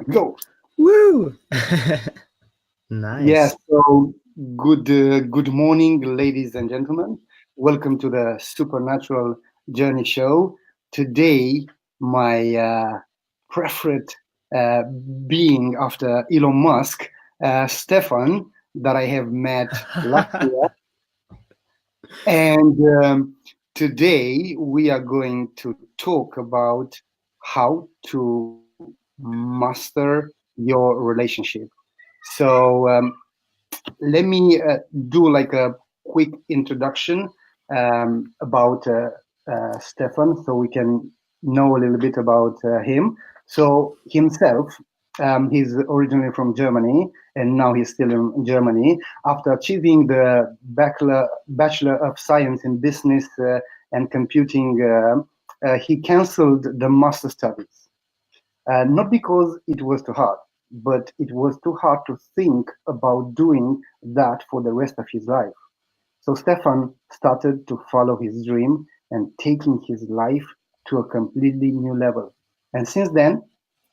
Go. Woo! Nice. Yes. So good morning, ladies and gentlemen. Welcome to the Supernatural Journey Show. Today, my preferred uh, being after Elon Musk, Stefan, that I have met last year, and today we are going to talk about how to master your relationship. So let me do like a quick introduction about Stefan so we can know a little bit about him. So, himself, he's originally from Germany and now he's still in Germany. After achieving the Bachelor of Science in Business and Computing, he cancelled the master studies. Not because it was too hard, but it was too hard to think about doing that for the rest of his life. So Stefan started to follow his dream and taking his life to a completely new level. And since then,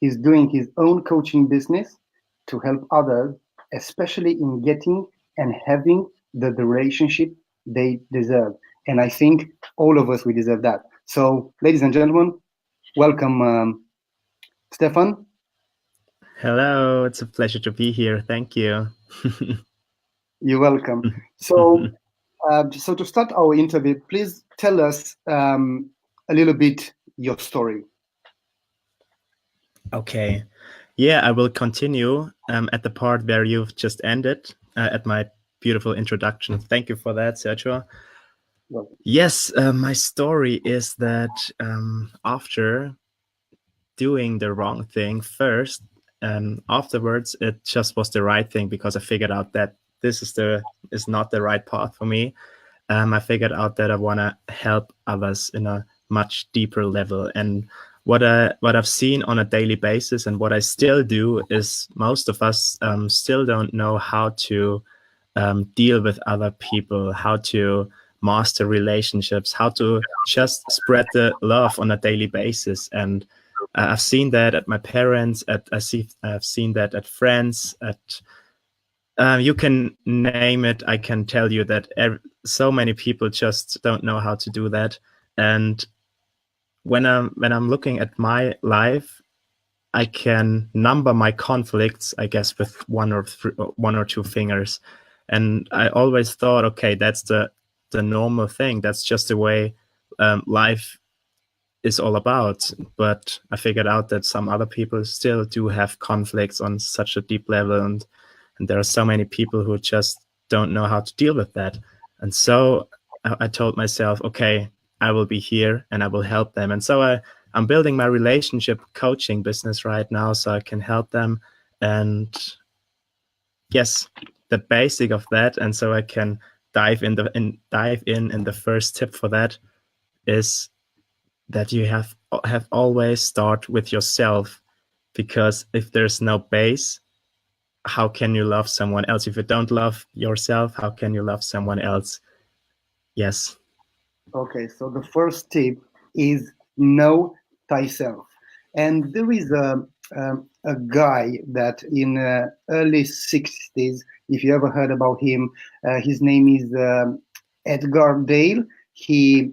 he's doing his own coaching business to help others, especially in getting and having the relationship they deserve. And I think all of us, we deserve that. So, ladies and gentlemen, welcome, Stefan. Hello, it's a pleasure to be here. Thank you. You're welcome. So to start our interview, please tell us a little bit your story. Okay. Yeah, I will continue at the part where you've just ended at my beautiful introduction. Thank you for that, Sergio. Well, Yes, my story is that after doing the wrong thing first, afterwards it just was the right thing because I figured out that this is not the right path for me. I figured out that I want to help others in a much deeper level. And what I've seen on a daily basis and what I still do is most of us still don't know how to deal with other people, how to master relationships, how to just spread the love on a daily basis. And I've seen that at my parents. I've seen that at friends. At you can name it. I can tell you that so many people just don't know how to do that. And when I'm looking at my life, I can number my conflicts, I guess, with one or two fingers. And I always thought, okay, that's the normal thing. That's just the way life is all about. But I figured out that some other people still do have conflicts on such a deep level, and there are so many people who just don't know how to deal with that. And so I told myself, okay, I will be here and I will help them. And so I'm building my relationship coaching business right now so I can help them. And yes, the basic of that. And so I can dive in. And the first tip for that is that you have always start with yourself, because if there's no base, how can you love someone else? If you don't love yourself, how can you love someone else? Yes. Okay, so the first tip is know thyself. And there is a guy that in early 60s, if you ever heard about him, his name is Edgar Dale. He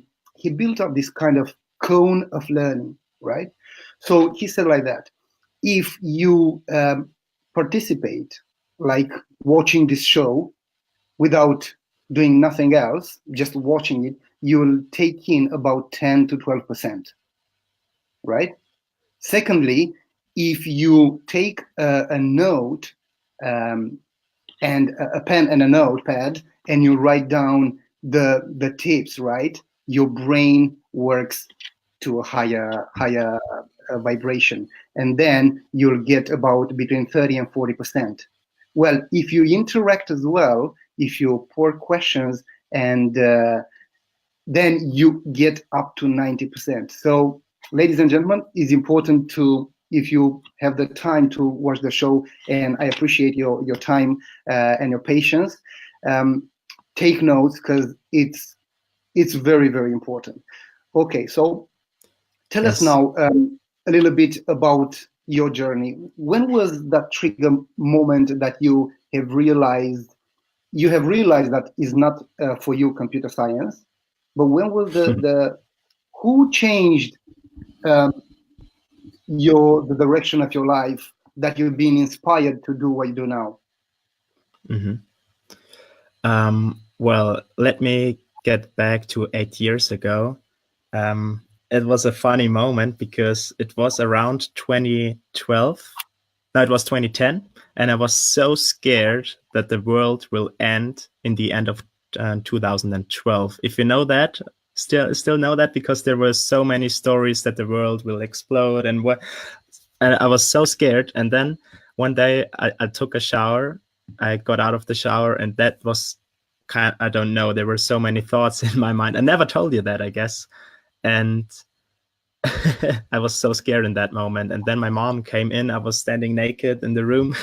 built up this kind of cone of learning, right? So he said like that, if you participate, like watching this show without doing nothing else, just watching it, you'll take in about 10 to 12%, right? Secondly, if you take a note um, and a pen and a notepad and you write down the tips, right? Your brain works to a higher vibration, and then you'll get about between 30 and 40%. Well, if you interact as well, if you pour questions, and then you get up to 90%. So, ladies and gentlemen, it's important to, if you have the time to watch the show, and I appreciate your time and your patience, um, take notes because it's very, very important. Okay, so tell us Yes. now a little bit about your journey, when was that trigger moment that you have realized that is not for you computer science? But when was the who changed um, the direction of your life that you've been inspired to do what you do now? Mhm. Well, let me get back to 8 years ago. It was a funny moment because it was around 2012. No, it was 2010, and I was so scared that the world will end in the end of 2012. If you know that, still know that, because there were so many stories that the world will explode, and I was so scared. And then one day I took a shower. I got out of the shower, and that was I don't know. There were so many thoughts in my mind. I never told you that, I guess. And I was so scared in that moment. And then my mom came in. I was standing naked in the room,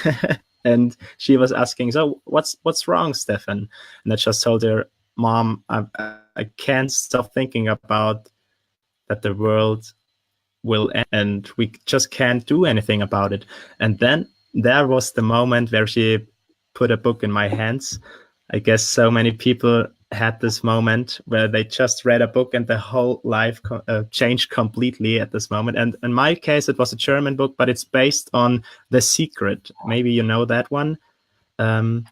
and she was asking, "So what's wrong, Stefan?" And I just told her, "Mom, I can't stop thinking about that the world will end, and we just can't do anything about it." And then there was the moment where she put a book in my hands. I guess so many people had this moment where they just read a book and the whole life changed completely at this moment. And in my case, it was a German book, but it's based on The Secret. Maybe you know that one. Um,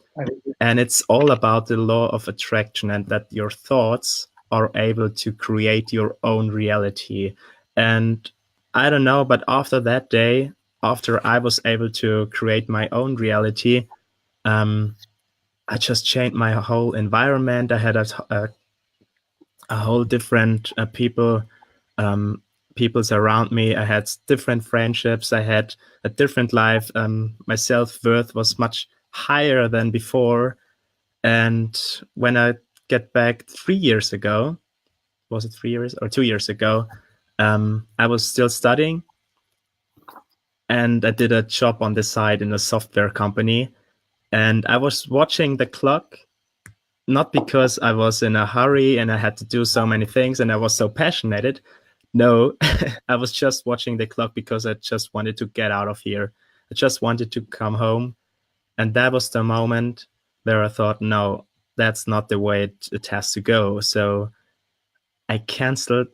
and it's all about the law of attraction, and that your thoughts are able to create your own reality. And I don't know, but after that day, after I was able to create my own reality, um, I just changed my whole environment. I had a whole different people's around me. I had different friendships. I had a different life. My self-worth was much higher than before. And when I get back 3 years ago, was it 3 years or 2 years ago? I was still studying, and I did a job on the side in a software company. And I was watching the clock, not because I was in a hurry and I had to do so many things and I was so passionate. No, I was just watching the clock because I just wanted to get out of here. I just wanted to come home. And that was the moment where I thought, no, that's not the way it has to go. So I canceled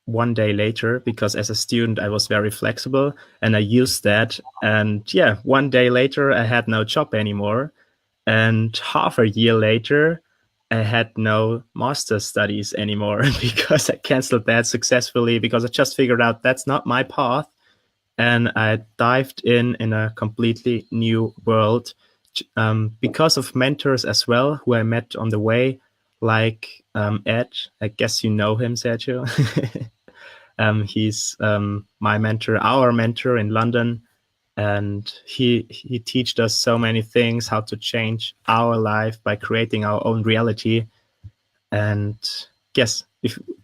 one day later, because as a student, I was very flexible and I used that. And yeah, one day later, I had no job anymore. And half a year later, I had no master's studies anymore because I canceled that successfully, because I just figured out that's not my path. And I dived in a completely new world, because of mentors as well, who I met on the way, like Ed. I guess you know him, Sergio. He's my mentor, our mentor in London, and he taught us so many things, how to change our life by creating our own reality. And yes,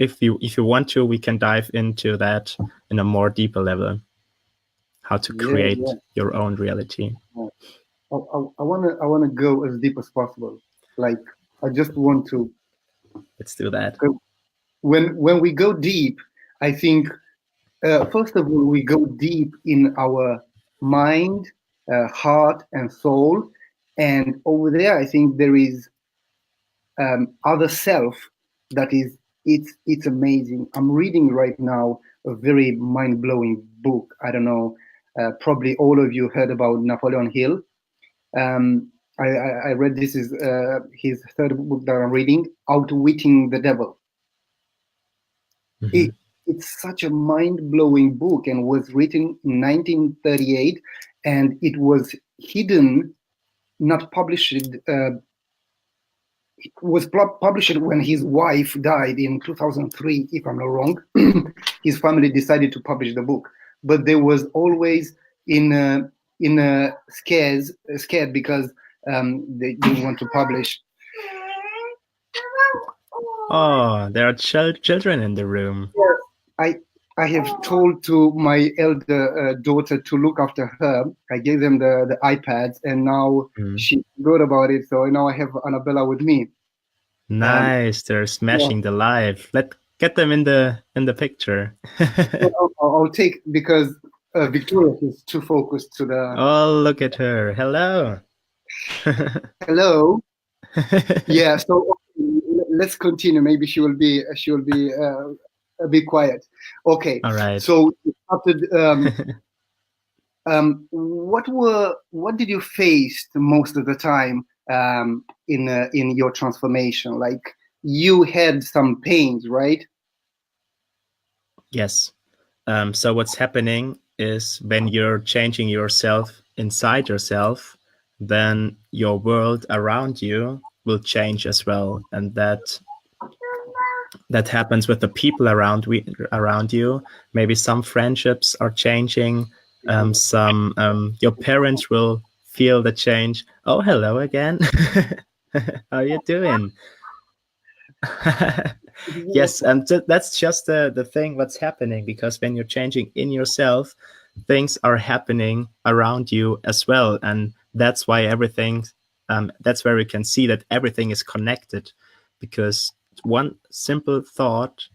if you want to, we can dive into that in a more deeper level, how to Yeah, create yeah. your own reality. I wanna go as deep as possible. Like, I just want to. Let's do that. When we go deep, I think first of all we go deep in our mind, heart, and soul, and over there I think there is other self that is it's amazing. I'm reading right now a very mind blowing book. I don't know. Probably all of you heard about Napoleon Hill. I read this is his third book that I'm reading, Outwitting the Devil. Mm-hmm. It, it's such a mind-blowing book and was written in 1938, and it was hidden, not published. It was published when his wife died in 2003, if I'm not wrong. His family decided to publish the book, but there was always in scared because they didn't want to publish. Oh, there are children in the room. I I have told to my elder daughter to look after her. I gave them the iPads, and now Mm. she's good about it. So now I have Annabella with me. Um, Nice, they're yeah, smashing the live. Let get them in the picture. I'll take because Victoria is too focused to the. Oh, look at her. Hello. Hello. Yeah. So let's continue. Maybe she will be a bit quiet. Okay. All right. So you started. What did you face most of the time in your transformation? Like you had some pains, right? Yes. So what's happening is when you're changing yourself inside yourself, then your world around you will change as well, and that happens with the people around you. Maybe some friendships are changing. Some your parents will feel the change. Oh, hello again. How are you doing? Yes, and that's just the thing what's happening, because when you're changing in yourself, things are happening around you as well, and that's why everything that's where we can see that everything is connected, because one simple thought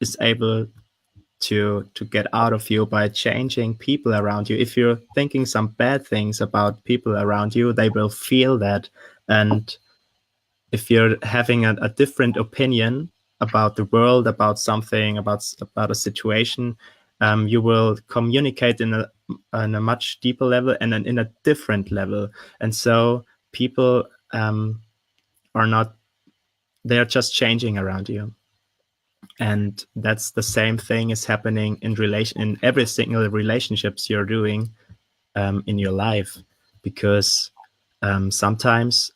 is able to get out of you by changing people around you. If you're thinking some bad things about people around you, they will feel that. And if you're having a different opinion about the world, about something, about a situation, you will communicate in a much deeper level and in a different level. And so people are not, they are just changing around you. And that's the same thing is happening in every single relationships you're doing in your life, because sometimes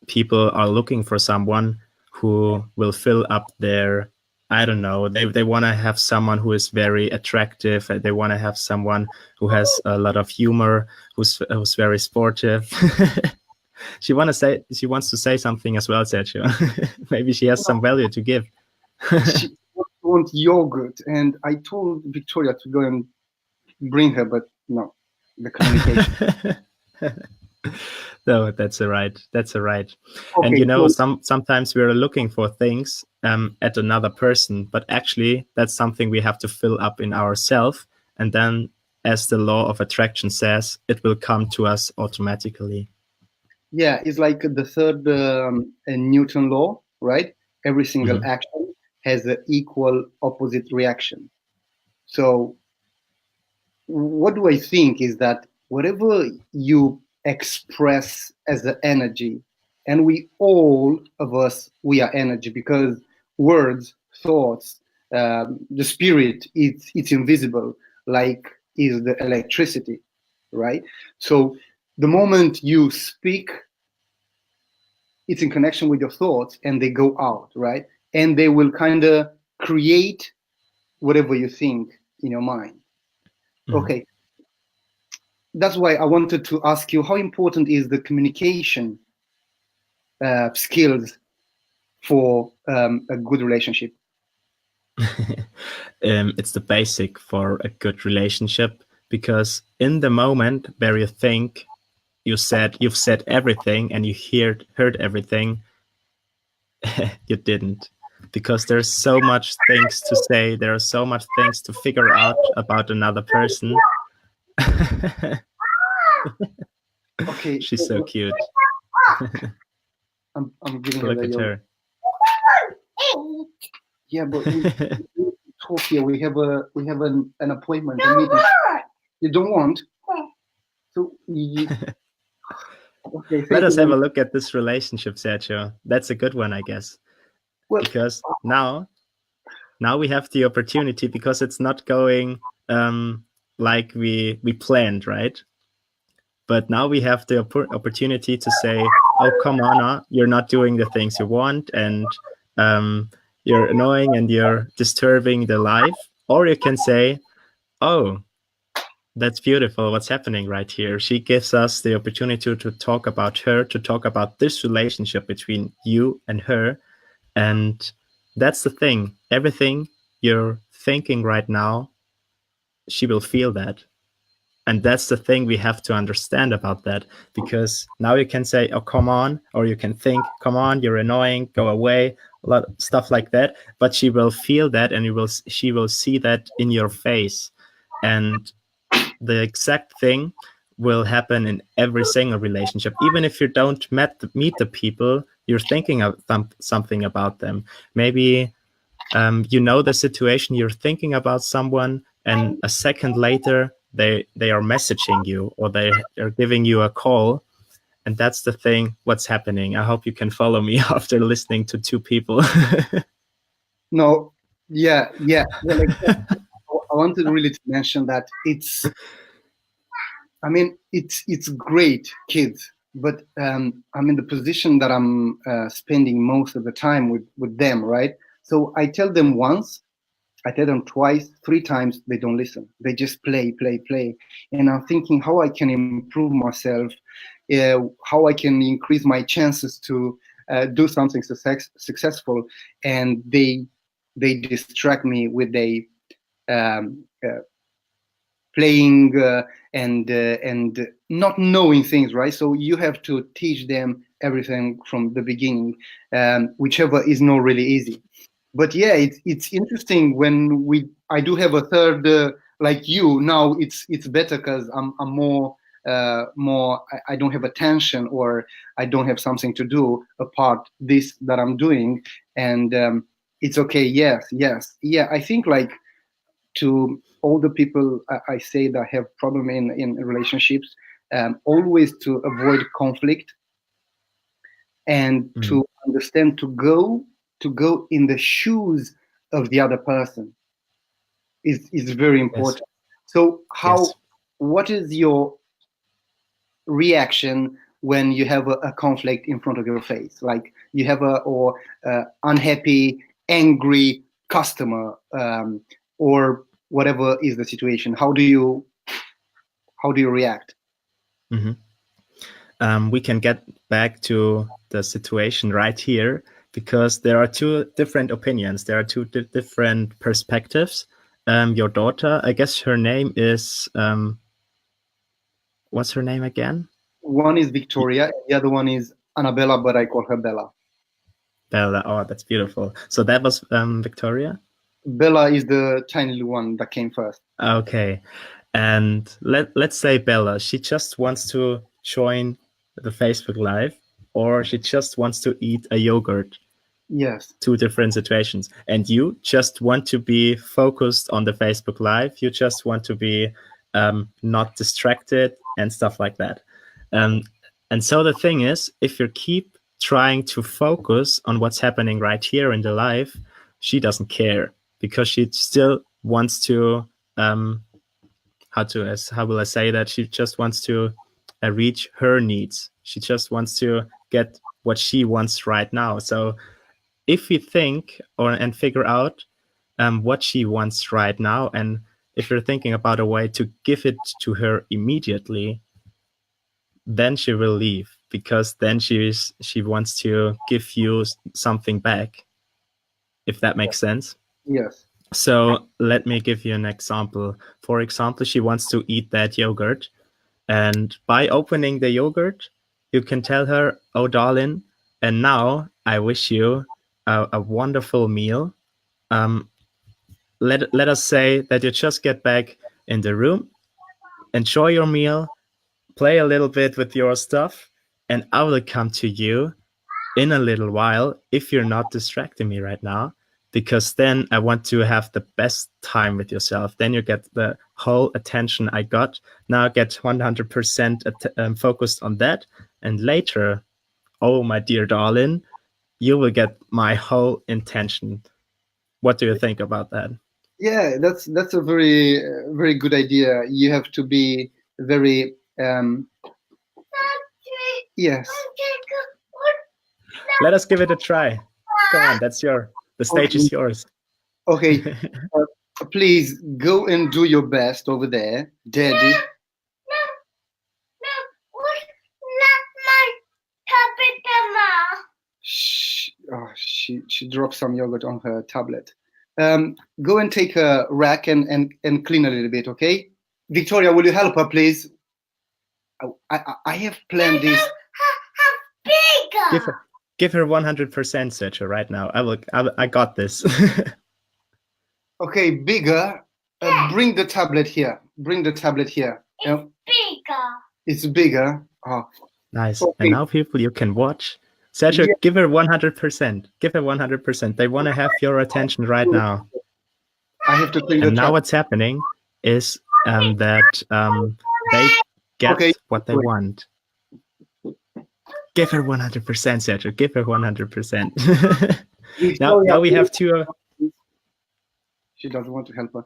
people are looking for someone who will fill up their, I don't know, they want to have someone who is very attractive. They want to have someone who has a lot of humor, who's very sportive. She wants to say something as well, Sergio. Maybe she has some value to give. She wants yogurt, and I told Victoria to go and bring her, but no, the communication. No, that's all right. That's all right. Okay, And so sometimes we're looking for things at another person, but actually that's something we have to fill up in ourselves. And then, as the law of attraction says, it will come to us automatically. yeah, it's like the third Newton law, right? Every single Mhm. action has an equal opposite reaction. So what do I think is that whatever you express as the energy, and we all of us, we are energy, because words, thoughts, the spirit, it's invisible, like is the electricity, right? So the moment you speak, it's in connection with your thoughts, and they go out, right? And they will kind of create whatever you think in your mind. Mhm. Okay, that's why I wanted to ask you, how important is the communication skills for a good relationship? It's the basic for a good relationship, because in the moment where you think you've said everything and you heard everything, you didn't, because there's so much things to say, there are so much things to figure out about another person. Okay, She's so cute. I'm giving her Look the at yogurt. her. Yeah, but we talk here. We have an appointment, a meeting. You don't want? So okay, Let thank you us have very a much. look at this relationship, Sergio. That's a good one, I guess, Well, because now we have the opportunity, because it's not going like we planned, right? But now we have the opportunity to say, oh, come on, you're not doing the things you want, and you're annoying and you're disturbing the life. Or you can say, oh, that's beautiful, what's happening right here. She gives us the opportunity to talk about her, to talk about this relationship between you and her. And that's the thing. Everything you're thinking right now, she will feel that. And that's the thing we have to understand about that, because now you can say, oh, come on, or you can think, come on, you're annoying, go away, a lot of stuff like that. But she will feel that, and she will see that in your face. And the exact thing will happen in every single relationship. Even if you don't meet the people, you're thinking of something about them. Maybe you know the situation, you're thinking about someone, and a second later they are messaging you, or they are giving you a call. And that's the thing, what's happening. I hope you can follow me after listening to two people. No, yeah. Well, exactly. I wanted really to mention that it's great, kids, but I'm in the position that I'm spending most of the time with them, right? So I tell them once, I tell them twice, three times, they don't listen. They just play, play, play. And I'm thinking how I can improve myself, how I can increase my chances to do something successful. And they distract me with a playing and not knowing things, right? So you have to teach them everything from the beginning, whichever is not really easy. But yeah, it's interesting when I do have a third like you now. It's better because I'm more I don't have attention, or I don't have something to do apart this that I'm doing, and it's okay. Yes, yeah. I think like to all the people I say that have problem in relationships, always to avoid conflict and to understand to go in the shoes of the other person is very important. Yes. So Yes. what is your reaction when you have a conflict in front of your face, like you have or unhappy, angry customer, or whatever is the situation? How do you react? We can get back to the situation right here, because there are two different opinions. There are two different perspectives. Your daughter, I guess her name is, what's her name again? One is Victoria, the other one is Annabella, but I call her Bella. Bella. Oh, that's beautiful. So that was Victoria? Bella is the tiny little one that came first. Okay. And let's say Bella, she just wants to join the Facebook Live, or she just wants to eat a yogurt. Yes. Two different situations. And you just want to be focused on the Facebook Live. You just want to be not distracted and stuff like that. And so the thing is, if you keep trying to focus on what's happening right here in the live, she doesn't care, because she still wants to, how will I say that? She just wants to reach her needs. She just wants to get what she wants right now. So if we think and figure out what she wants right now, and if you're thinking about a way to give it to her immediately, then she will leave, because then she wants to give you something back, if that makes sense. Yes. So let me give you an example. For example, she wants to eat that yogurt, and by opening the yogurt, you can tell her, "Oh, darling, and now I wish you a wonderful meal. Let us say that you just get back in the room, enjoy your meal, play a little bit with your stuff, and I will come to you in a little while if you're not distracting me right now, because then I want to have the best time with yourself. Then you get the whole attention I got. Now get 100% focused on that. And later, oh, my dear darling, you will get my whole intention." What do you think about that? Yeah, that's a very good idea. You have to be very yes. Let us give it a try. Come on, the stage is yours. Okay. Please go and do your best over there, Daddy. She dropped some yogurt on her tablet. Go and take a rack and clean a little bit, okay? Victoria, will you help her, please? I have planned this. Give her 100%, Sergio, right now. I got this. Okay, bigger. Bring the tablet here. Bring the tablet here. Yeah. It's bigger. Oh, Nice. And okay. now, people, you can watch. Sergio, Yeah. give her 100%. Give her 100%. They want to have your attention right now. I have to clean the And now chat. what's happening is that they get Okay. what they want. Give her 100%, Sergio. Give her 100%. now we have two. She doesn't want to help her.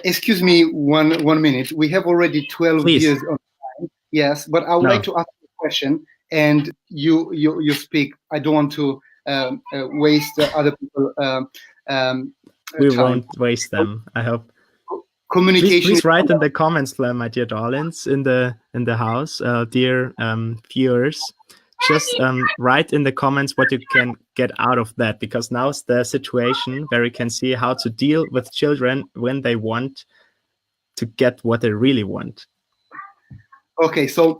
Excuse me, one minute. We have already 12 Please. years on time. Yes, but I would like to ask you a question, and you speak. I don't want to waste other people We time. won't waste them. I hope. Communication. Please write in the comments, my dear darlings, in the house, dear viewers. Just write in the comments what you can get out of that, because now's the situation where you can see how to deal with children when they want to get what they really want. Okay, so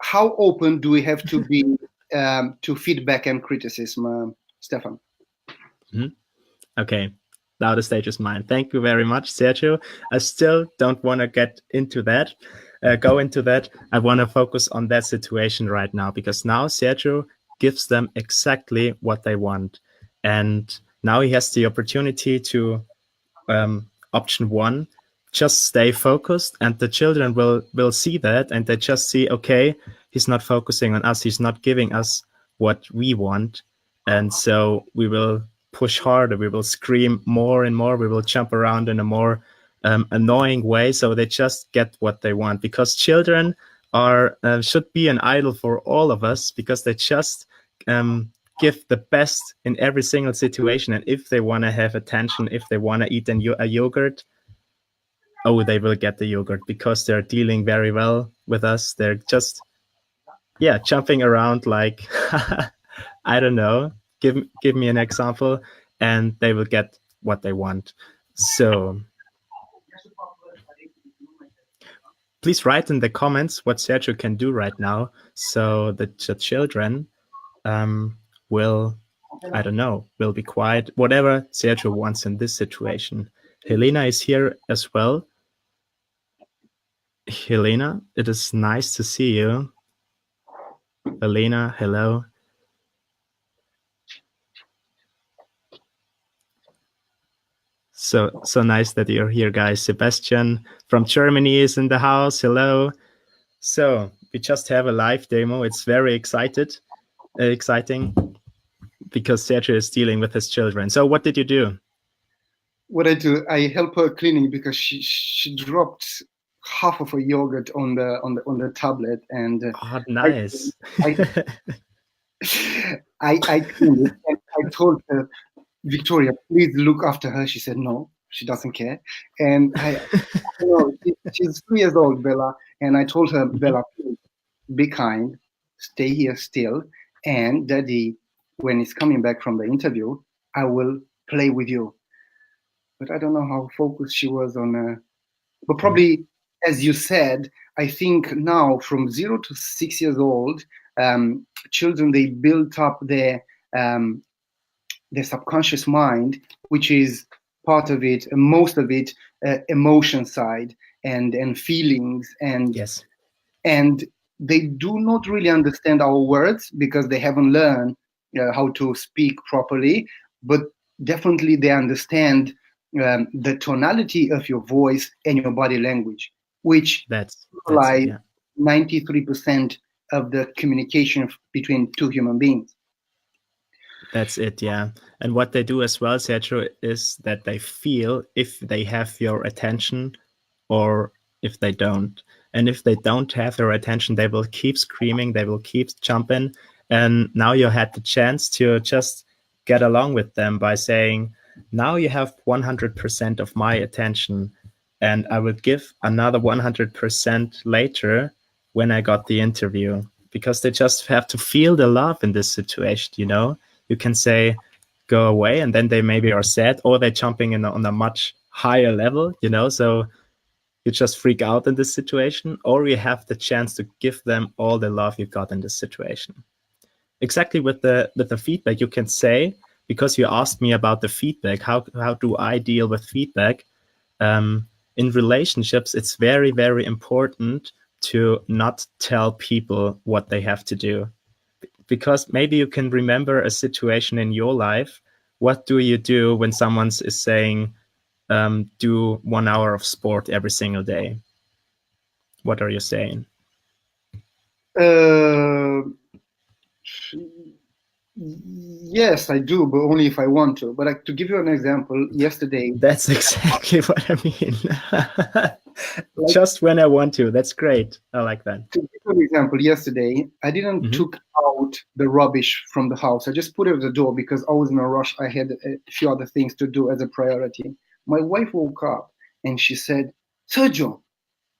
how open do we have to be to feedback and criticism, Stefan? Mm-hmm. Okay, now the stage is mine. Thank you very much, Sergio. I still don't want to get into that. Go into that. I want to focus on that situation right now, because now Sergio gives them exactly what they want. And now he has the opportunity to option one, just stay focused, and the children will see that, and they just see, okay, he's not focusing on us, he's not giving us what we want. And so we will push harder, we will scream more and more, we will jump around in a more annoying way, so they just get what they want. Because children are should be an idol for all of us, because they just give the best in every single situation. And if they want to have attention, if they want to eat a yogurt, oh, they will get the yogurt, because they're dealing very well with us. They're just jumping around like I don't know, give me an example, and they will get what they want. So please write in the comments what Sergio can do right now, so that the children will, I don't know, will be quiet, whatever Sergio wants in this situation. Helena is here as well. Helena, it is nice to see you. Helena, hello. So nice that you're here, guys. Sebastian from Germany is in the house. Hello. So we just have a live demo. It's very exciting, because Sergio is dealing with his children. So what did you do? What I do, I help her cleaning, because she dropped half of a yogurt on the tablet, and oh, nice. I cleaned it, and I told her, Victoria, please look after her. She said no, she doesn't care. And she's 3 years old, Bella, and I told her, Bella, please be kind, stay here still, and Daddy, when he's coming back from the interview, I will play with you. But I don't know how focused she was on. But probably, as you said, I think now from 0 to 6 years old, children, they build up their subconscious mind, which is part of it, most of it, emotion side and feelings, and yes, and they do not really understand our words, because they haven't learned how to speak properly. But definitely they understand the tonality of your voice and your body language, which that's like it, yeah. 93% of the communication between two human beings. That's it, yeah. And what they do as well, Sergio, is that they feel if they have your attention or if they don't. And if they don't have your attention, they will keep screaming, they will keep jumping. And now you had the chance to just get along with them by saying, now you have 100% of my attention, and I will give another 100% later when I got the interview. Because they just have to feel the love in this situation, you know? You can say, go away, and then they maybe are sad, or they're jumping on a much higher level, you know? So you just freak out in this situation, or you have the chance to give them all the love you got in this situation. Exactly with the feedback, you can say, because you asked me about the feedback, how do I deal with feedback? in relationships, it's very, very important to not tell people what they have to do. Because maybe you can remember a situation in your life. What do you do when someone is saying, do 1 hour of sport every single day? What are you saying? Yes, I do, but only if I want to. But to give you an example, yesterday. That's exactly what I mean. Just when I want to. That's great. I like that. To give you an example, yesterday, I didn't took out the rubbish from the house. I just put it at the door because I was in a rush. I had a few other things to do as a priority. My wife woke up and she said, Sergio,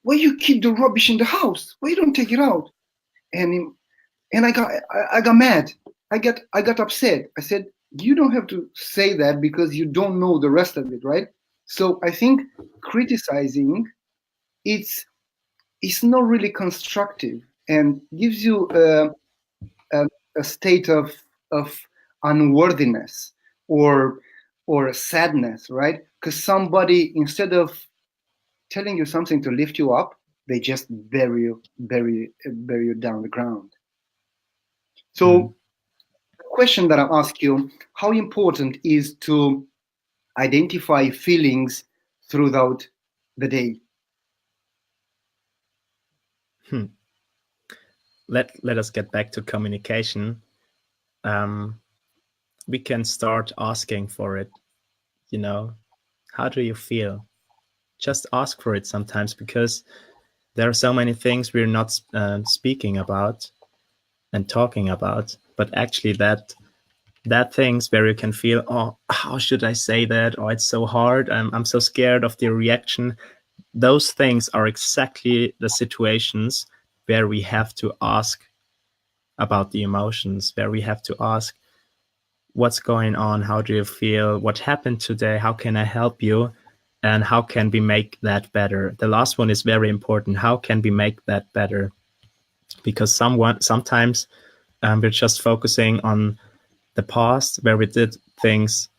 why you keep the rubbish in the house? Why you don't take it out? And I got mad. I got upset. I said, you don't have to say that because you don't know the rest of it, right? So I think criticizing, it's not really constructive and gives you a state of unworthiness or sadness, right? Because somebody, instead of telling you something to lift you up, they just bury you down the ground. So the question that I ask you, how important is to identify feelings throughout the day? Let us get back to communication. We can start asking for it. How do you feel? Just ask for it sometimes, because there are so many things we're not speaking about and talking about, but actually that things where you can feel, oh, how should I say that? Oh, it's so hard. I'm so scared of the reaction. Those things are exactly the situations where we have to ask about the emotions, where we have to ask, what's going on? How do you feel? What happened today? How can I help you? And how can we make that better? The last one is very important. How can we make that better? Because sometimes we're just focusing on the past where we did things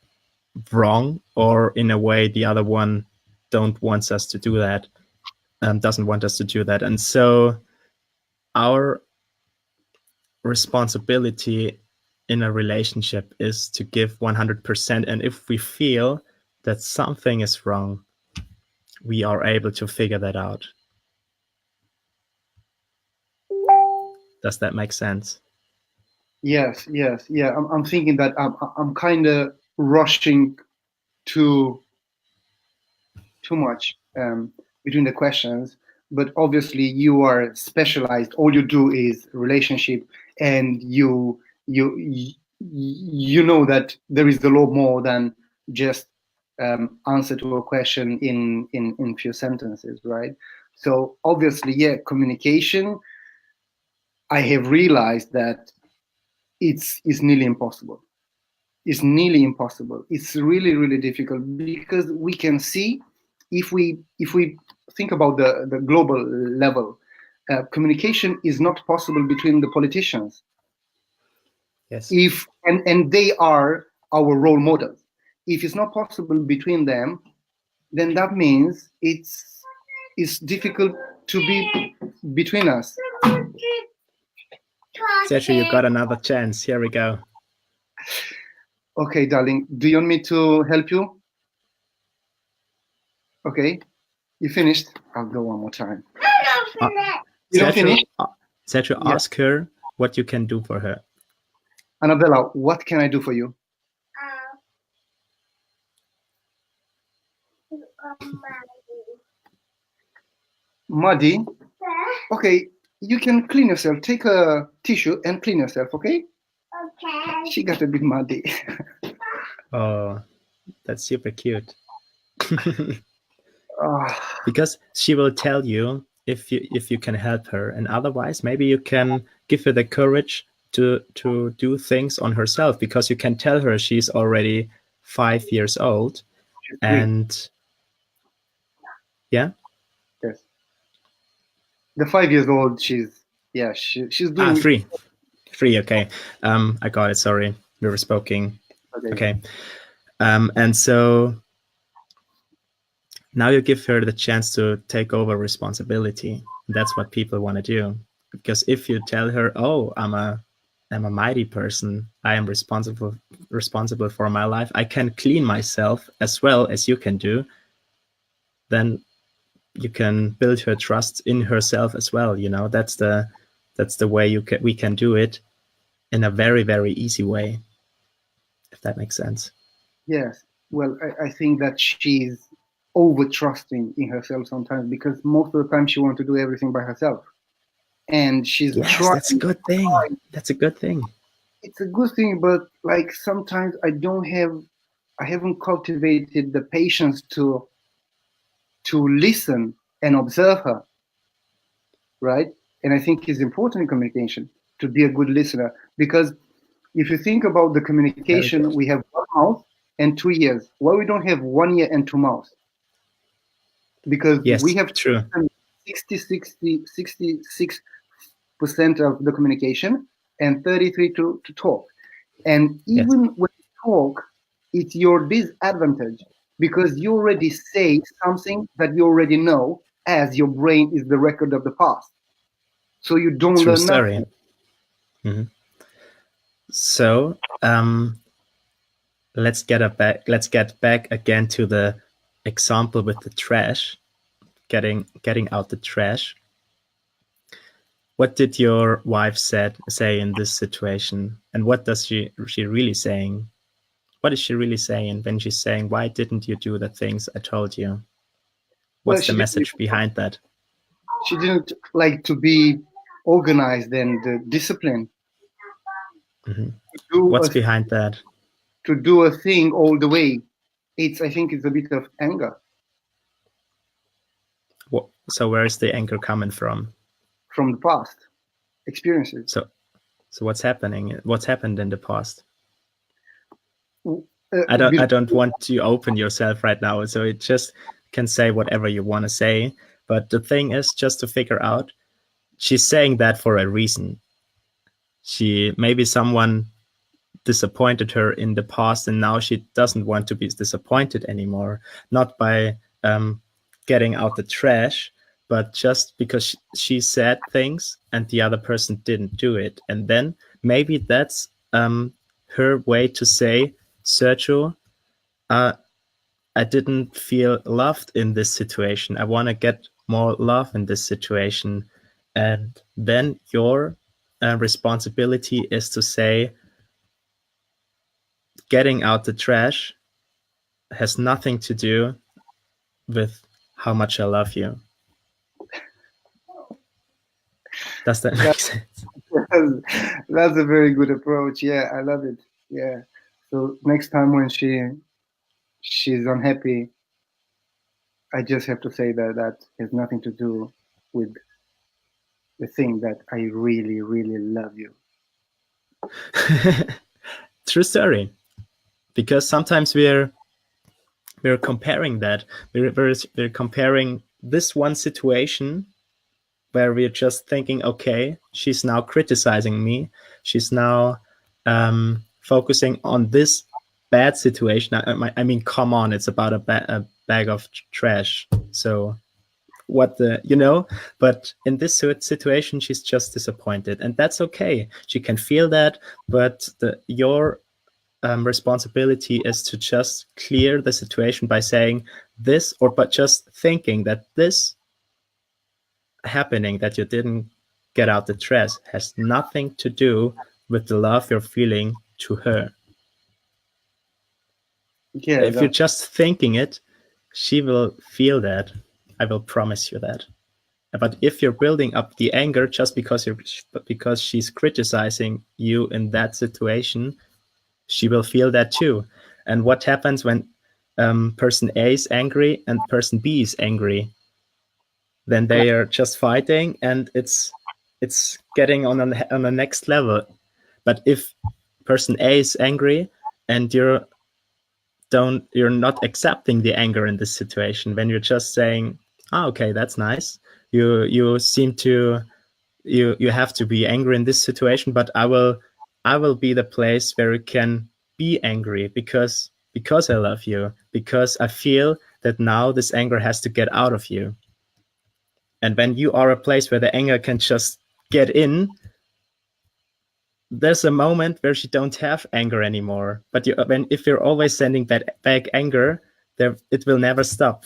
wrong, or in a way the other one doesn't want us to do that. And so our responsibility in a relationship is to give 100%. And if we feel that something is wrong, we are able to figure that out. Does that make sense? Yes. Yeah. I'm thinking that I'm kind of rushing too much between the questions, but obviously you are specialized. All you do is relationship, and you know that there is a lot more than just answer to a question in few sentences, right? So obviously, yeah, communication, I have realized that it's nearly impossible. It's nearly impossible. It's really, really difficult, because we can see, if we think about the global level, communication is not possible between the politicians. Yes. And they are our role models. If it's not possible between them, then that means it's difficult to be between us. Sergio, you got another chance. Here we go. Okay, darling. Do you want me to help you? Okay. You finished? I'll go one more time. You don't finish? Sergio, Yeah. ask her what you can do for her. Annabella, what can I do for you? Muddy? Okay, you can clean yourself. Take a tissue and clean yourself, okay? Okay. She got a bit muddy. Oh, that's super cute. Because she will tell you if you can help her, and otherwise maybe you can give her the courage to do things on herself, because you can tell her she's already 5 years old, and yeah. Yes. The 5 years old, she's doing 3. Okay. I got it. Sorry, we were speaking. Okay. And so now you give her the chance to take over responsibility. That's what people want to do. Because if you tell her, oh, I'm a mighty person, I am responsible for my life, I can clean myself as well as you can do, then you can build her trust in herself as well. You know, that's the way we can do it in a very, very easy way, if that makes sense. Yes. Well, I think that she's over trusting in herself sometimes, because most of the time she wants to do everything by herself. And she's trying. That's a good thing. That's a good thing. It's a good thing, but like sometimes I haven't cultivated the patience to listen and observe her. Right? And I think it's important in communication to be a good listener, because if you think about the communication, we have 1 mouth and 2 ears. Why we don't have 1 ear and 2 mouths? Because we have true. 66% of the communication and 33 to talk. And even when you talk, it's your disadvantage, because you already say something that you already know, as your brain is the record of the past. So you don't learn nothing. Mm-hmm. So let's get back again to the example with the trash, getting out the trash. What did your wife say in this situation, and what does she really saying? What is she really saying when she's saying, "Why didn't you do the things I told you"? What's the message behind that? She didn't like to be organized and disciplined. Mm-hmm. What's behind that? To do a thing all the way. I think it's a bit of anger. So where is the anger coming from? From the past experiences. So what's happening? What's happened in the past? I don't want to open yourself right now, so it just can say whatever you want to say. But the thing is just to figure out, she's saying that for a reason. Maybe someone disappointed her in the past, and now she doesn't want to be disappointed anymore. Not by getting out the trash, but just because she said things and the other person didn't do it. And then maybe that's her way to say, Sergio, I didn't feel loved in this situation. I want to get more love in this situation. And then your responsibility is to say, getting out the trash has nothing to do with how much I love you. Does that make sense? That's a very good approach. Yeah, I love it. Yeah. So next time when she's unhappy, I just have to say that has nothing to do with the thing that I really, really love you. True story. Because sometimes we're comparing that. We're comparing this one situation where we're just thinking, okay, she's now criticizing me. She's now focusing on this bad situation. I mean, come on, it's about a bag of trash. So what but in this situation, she's just disappointed, and that's okay. She can feel that, but your responsibility is to just clear the situation by saying this, but just thinking that this happening, that you didn't get out the trash, has nothing to do with the love you're feeling to her. Yeah, if you're just thinking it, she will feel that. I will promise you that. But if you're building up the anger just because she's criticizing you in that situation, she will feel that too. And what happens when person A is angry and person B is angry? Then they are just fighting, and it's getting on the next level. But if person A is angry and you're not accepting the anger in this situation, when you're just saying, okay, that's nice, you seem to you have to be angry in this situation, but I will be the place where you can be angry because I love you, because I feel that now this anger has to get out of you. And when you are a place where the anger can just get in, there's a moment where you don't have anger anymore. But if you're always sending back anger, it will never stop.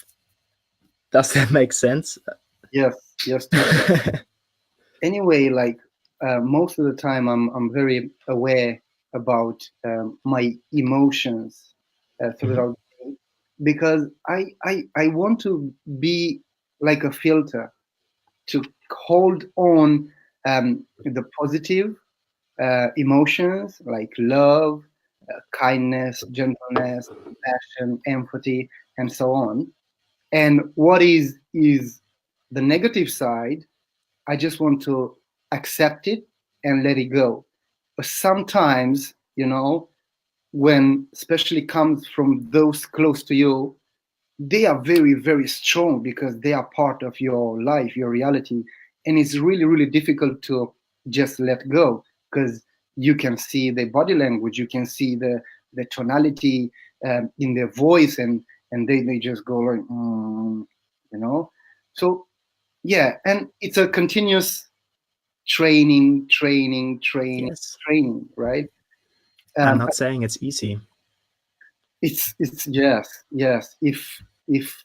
Does that make sense? Yes, yes, totally. Anyway, like most of the time, I'm very aware about my emotions throughout the day, because I want to be like a filter to hold on the positive emotions like love, kindness, gentleness, compassion, empathy, and so on. And what is the negative side, I just want to accept it and let it go. But sometimes, when especially comes from those close to you, they are very, very strong because they are part of your life, your reality. And it's really, really difficult to just let go, because you can see the body language, you can see the tonality in their voice, and they just go like, you know. So, yeah, and it's a continuous training, Yes. right? I'm Um, not saying it's easy. it's yes. If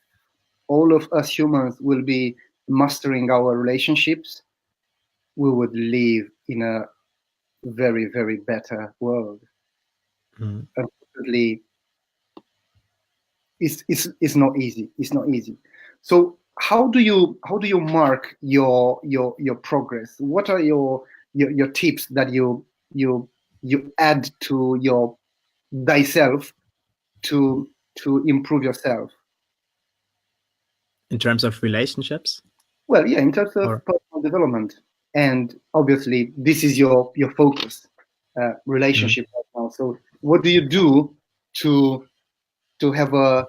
all of us humans will be mastering our relationships, we would live in a very, very better world. Mm. Unfortunately, it's not easy. It's not easy. So how do you mark your progress? What are your tips that you add to your thyself to improve yourself? In terms of relationships? Well, yeah, in terms of Or personal development, and obviously this is your focus, mm. relationship right now. So, what do you do to have a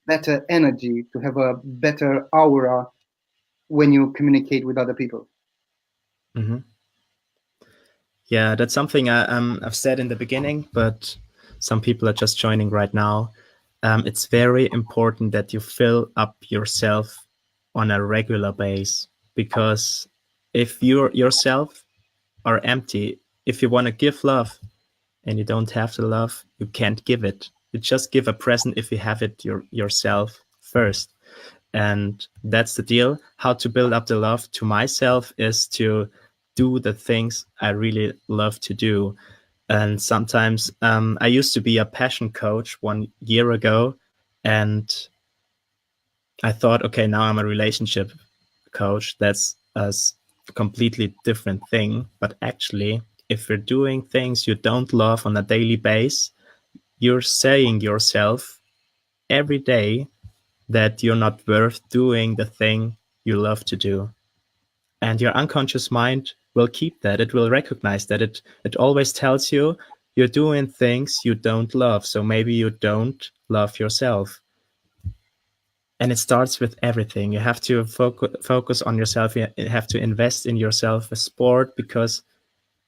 better energy, to have a better aura when you communicate with other people? Mm-hmm. Yeah, that's something I've said in the beginning, but some people are just joining right now. It's very important that you fill up yourself on a regular base, because if you yourself are empty, if you want to give love and you don't have the love, you can't give it. You just give a present if you have it yourself first. And that's the deal. How to build up the love to myself is to do the things I really love to do. And sometimes I used to be a passion coach 1 year ago, and I thought, okay, now I'm a relationship coach. That's a completely different thing. But actually, if you're doing things you don't love on a daily basis, you're saying yourself every day that you're not worth doing the thing you love to do. And your unconscious mind will keep that. It will recognize that. It always tells you you're doing things you don't love. So maybe you don't love yourself. And it starts with everything. You have to focus on yourself. You have to invest in yourself, a sport, because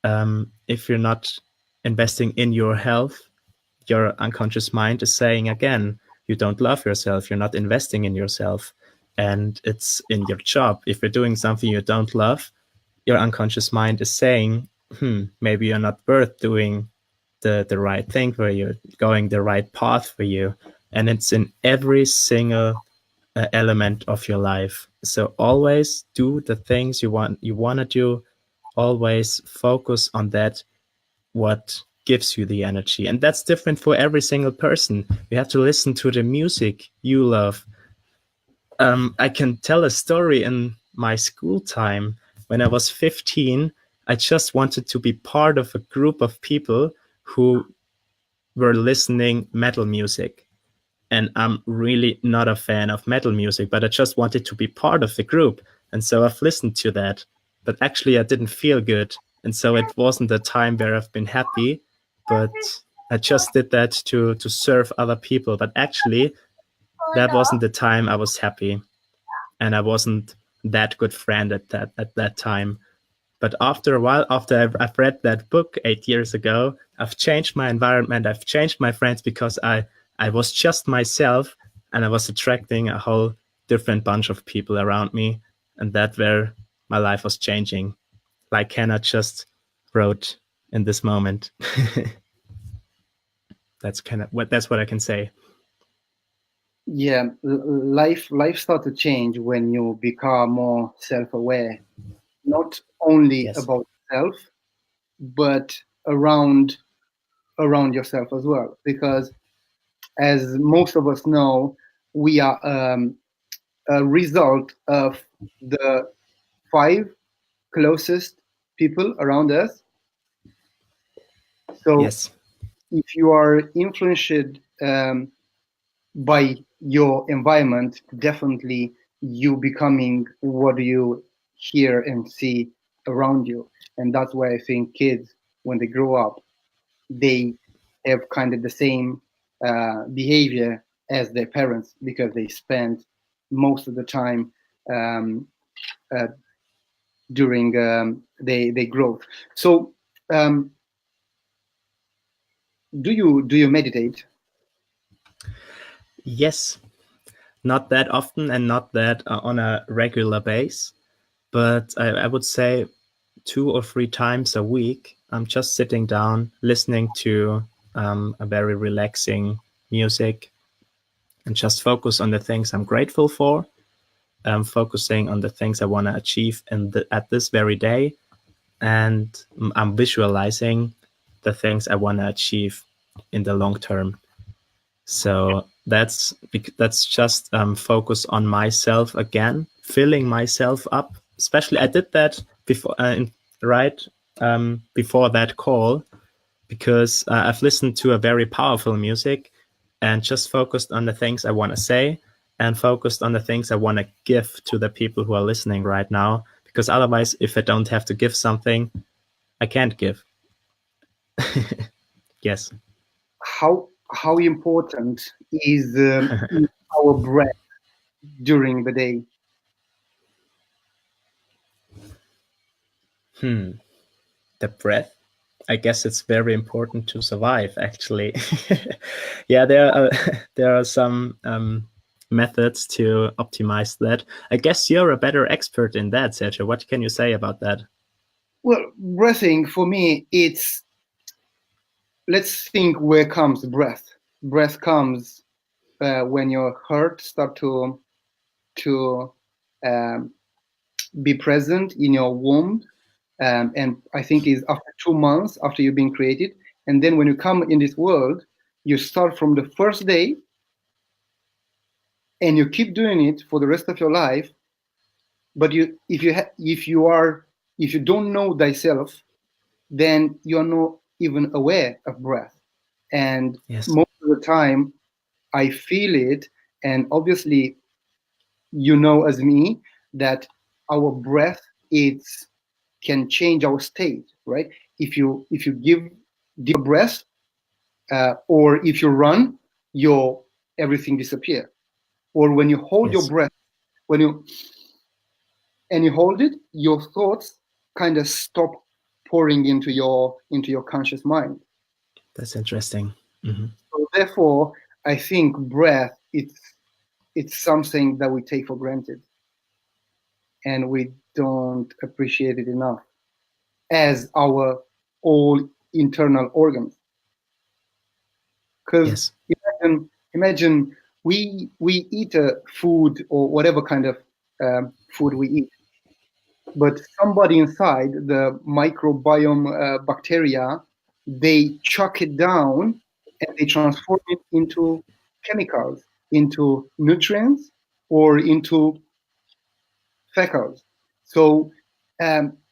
if you're not investing in your health, your unconscious mind is saying again, you don't love yourself, you're not investing in yourself. And it's in your job. If you're doing something you don't love, your unconscious mind is saying, maybe you're not worth doing the right thing for you, going the right path for you. And it's in every single element of your life. So always do the things you want to do. Always focus on that, what gives you the energy. And that's different for every single person. You have to listen to the music you love. I can tell a story. In my school time, when I was 15, I just wanted to be part of a group of people who were listening metal music. And I'm really not a fan of metal music, but I just wanted to be part of the group. And so I've listened to that. But actually, I didn't feel good. And so it wasn't a time where I've been happy, but I just did that to serve other people. But actually, that wasn't the time I was happy. And I wasn't that good friend at that time. But after a while, after I've read that book 8 years ago, I've changed my environment. I've changed my friends because I was just myself. and I was attracting a whole different bunch of people around me, and that where my life was changing, like Hannah just wrote in this moment. That's what I can say. Yeah, life starts to change when you become more self-aware, not only Yes. about yourself, but around yourself as well. Because as most of us know, we are a result of the five closest people around us. So Yes. if you are influenced by your environment, definitely you becoming what you hear and see around you. And that's why I think kids, when they grow up, they have kind of the same behavior as their parents because they spend most of the time um, uh, during their growth. So, um, do you meditate? Yes. Not that often and not that on a regular base, but I would say 2 or 3 times a week. I'm just sitting down, listening to a very relaxing music, and just focus on the things I'm grateful for. Focusing on the things I want to achieve at this very day, and I'm visualizing the things I want to achieve in the long term. So that's just focus on myself again, filling myself up. Especially, I did that before, right before that call, because I've listened to a very powerful music and just focused on the things I want to say and focused on the things I want to give to the people who are listening right now. Because otherwise, if I don't have to give something, I can't give. Yes. How important is our breath during the day? The breath. I guess it's very important to survive, actually. Yeah, there are some methods to optimize that. I guess you're a better expert in that, Sergio. What can you say about that? Well, breathing for me, it's let's think where comes breath. Breath comes when your heart start to um, be present in your womb, and I think is after 2 months after you've been created, and then when you come in this world, you start from the first day, and you keep doing it for the rest of your life. But if you don't know thyself, then you're not even aware of breath. And Yes. most of the time, I feel it. And obviously, you know, as me, that our breath it's can change our state, right? If you give deep breath, or if you run, your everything disappear. Or when you hold your Yes. breath, when you hold it, your thoughts kind of stop pouring into your conscious mind. That's interesting. Hmm. So therefore, I think breath it's something that we take for granted and we don't appreciate it enough as our all internal organs. Because Yes. imagine we eat a food or whatever kind of food we eat, but somebody inside the microbiome bacteria, they chuck it down and they transform it into chemicals, into nutrients, or into fecals. So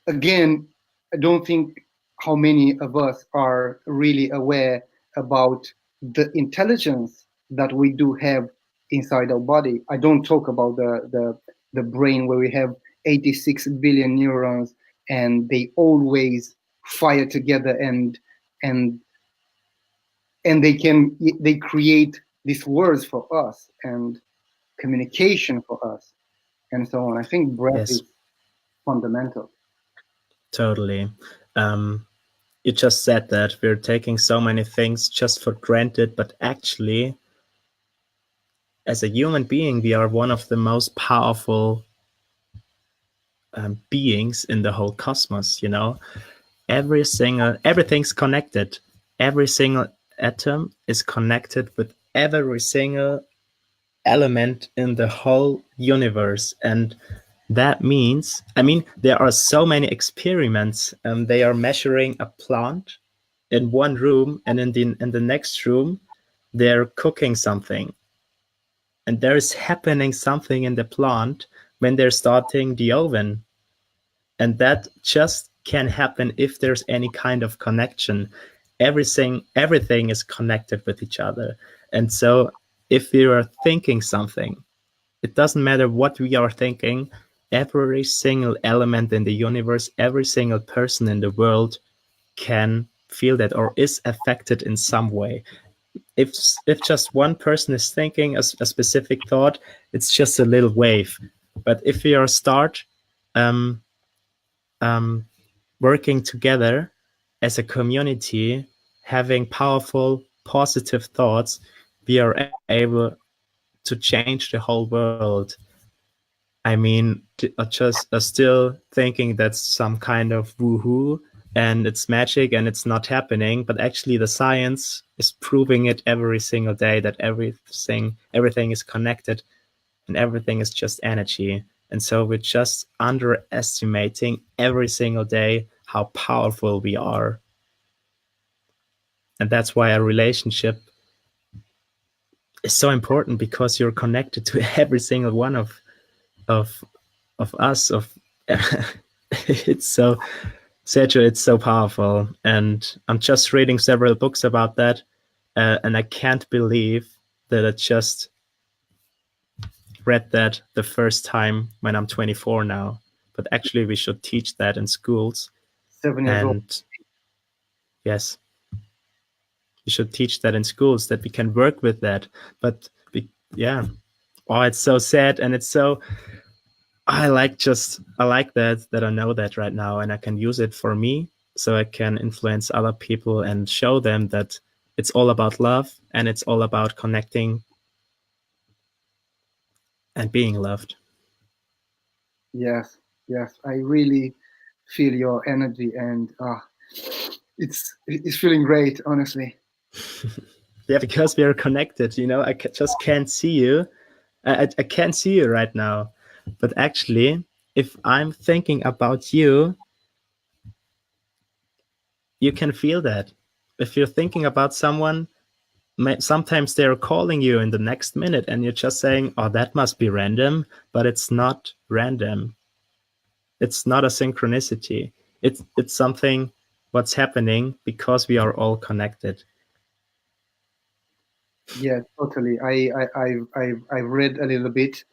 again, I don't think how many of us are really aware about the intelligence that we do have inside our body. I don't talk about the brain where we have 86 billion neurons and they always fire together and and they create these words for us and communication for us and so on. I think breath Yes. is fundamental. Totally. You just said that we're taking so many things just for granted, but actually, as a human being, we are one of the most powerful beings in the whole cosmos. You know, everything's connected. Every single atom is connected with every single element in the whole universe. And that means, I mean, there are so many experiments. They are measuring a plant in one room, and in the next room they're cooking something, and there is happening something in the plant when they're starting the oven. And that just can happen if there's any kind of connection. Everything is connected with each other. And so if we are thinking something, it doesn't matter what we are thinking, every single element in the universe, every single person in the world can feel that or is affected in some way. If just one person is thinking a specific thought, it's just a little wave. But if we are start um, working together as a community, having powerful, positive thoughts, we are able to change the whole world. I mean, just still thinking that's some kind of woohoo and it's magic and it's not happening, but actually the science is proving it every single day that everything is connected and everything is just energy. And so we're just underestimating every single day how powerful we are. And that's why a relationship is so important, because you're connected to every single one of us. It's so, Sergio, it's so powerful. And I'm just reading several books about that. And I can't believe that I just read that the first time when I'm 24 now. But actually, we should teach that in schools. 7 years old. And yes, we should teach that in schools, that we can work with that. But yeah, oh, it's so sad. And it's so, I like that I know that right now, and I can use it for me, so I can influence other people and show them that it's all about love and it's all about connecting and being loved. Yes, yes, I really feel your energy, and it's feeling great, honestly. Yeah, because we are connected. You know, I just can't see you. I can't see you right now, but actually, if I'm thinking about you, you can feel that. If you're thinking about someone, sometimes they're calling you in the next minute and you're just saying, oh, that must be random, but it's not random. It's not a synchronicity. It's something what's happening because we are all connected. Yeah, totally. I've read a little bit.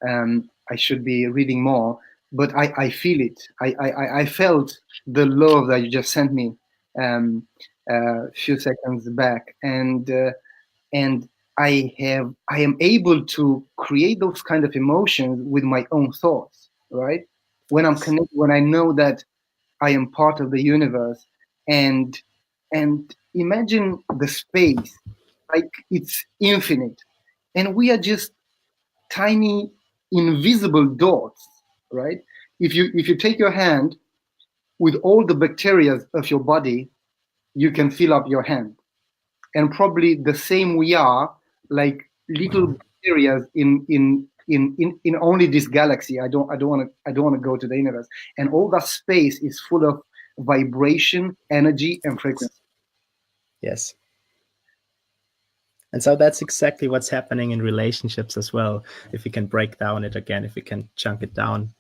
I should be reading more, but I feel it. I felt the love that you just sent me a few seconds back, and I am able to create those kind of emotions with my own thoughts, right? When I'm connected, when I know that I am part of the universe, and imagine the space, like it's infinite, and we are just tiny invisible dots, right? If you take your hand with all the bacteria of your body, you can fill up your hand. And probably the same we are, like little bacteria in only this galaxy. I don't want to go to the universe. And all that space is full of vibration, energy, and frequency. Yes. And so that's exactly what's happening in relationships as well. If we can break down it again, if we can chunk it down.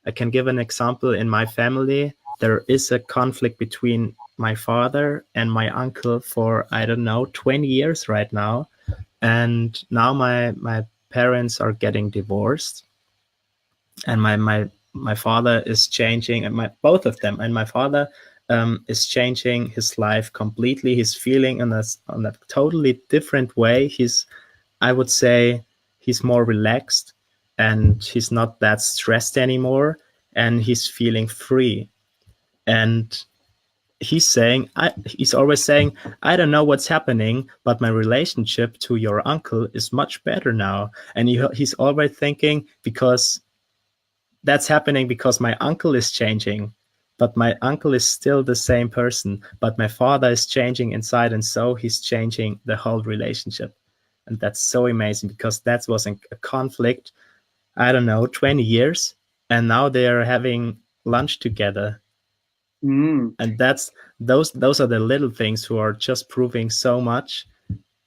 I can give an example. In my family, there is a conflict between my father and my uncle for, I don't know, 20 years right now. And now my parents are getting divorced. And my father is changing, and both of them, and my father is changing his life completely. He's feeling on a totally different way. I would say he's more relaxed, and he's not that stressed anymore, and he's feeling free. And he's always saying, I don't know what's happening, but my relationship to your uncle is much better now. And he's always thinking, because that's happening because my uncle is changing, but my uncle is still the same person, but my father is changing inside, and so he's changing the whole relationship. And that's so amazing, because that was a conflict, I don't know, 20 years, and now they are having lunch together. And those are the little things who are just proving so much,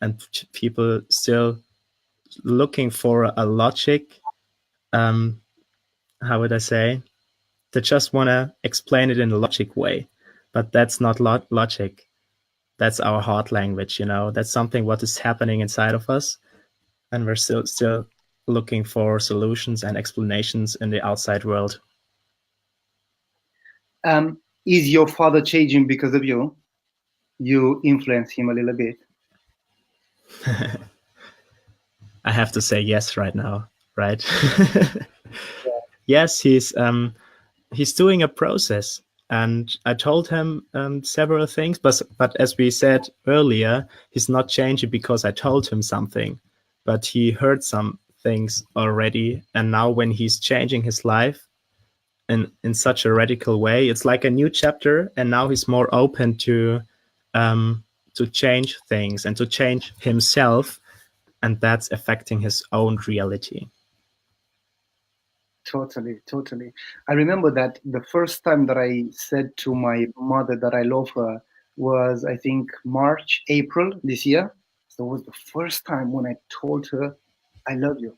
and people still looking for a logic. How would I say? They just want to explain it in a logic way, but that's not logic. That's our heart language, That's something what is happening inside of us, and we're still looking for solutions and explanations in the outside world. Is your father changing because of you? You influence him a little bit. I have to say yes right now, right? Yes, he's doing a process, and I told him several things, but as we said earlier, he's not changing because I told him something, but he heard some things already, and now when he's changing his life in such a radical way, it's like a new chapter, and now he's more open to change things and to change himself, and that's affecting his own reality. Totally. I remember that the first time that I said to my mother that I love her was, I think, March, April this year. So it was the first time when I told her, I love you.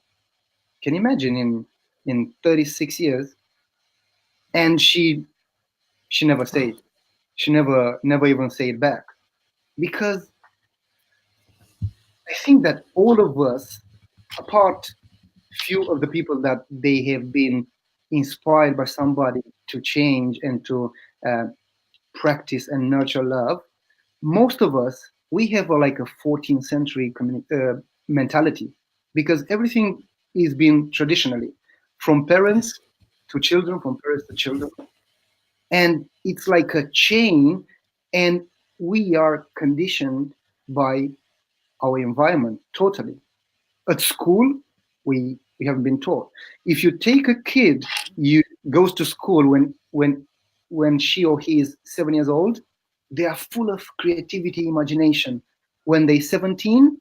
Can you imagine in 36 years? And she never said. She never even said back. Because I think that all of us, apart few of the people that they have been inspired by somebody to change and to practice and nurture love, most of us, we have like a 14th century mentality, because everything is being traditionally from parents to children, from parents to children, and it's like a chain, and we are conditioned by our environment totally. At school, we haven't been taught. If you take a kid, you goes to school when she or he is 7 years old, they are full of creativity, imagination. When they're 17,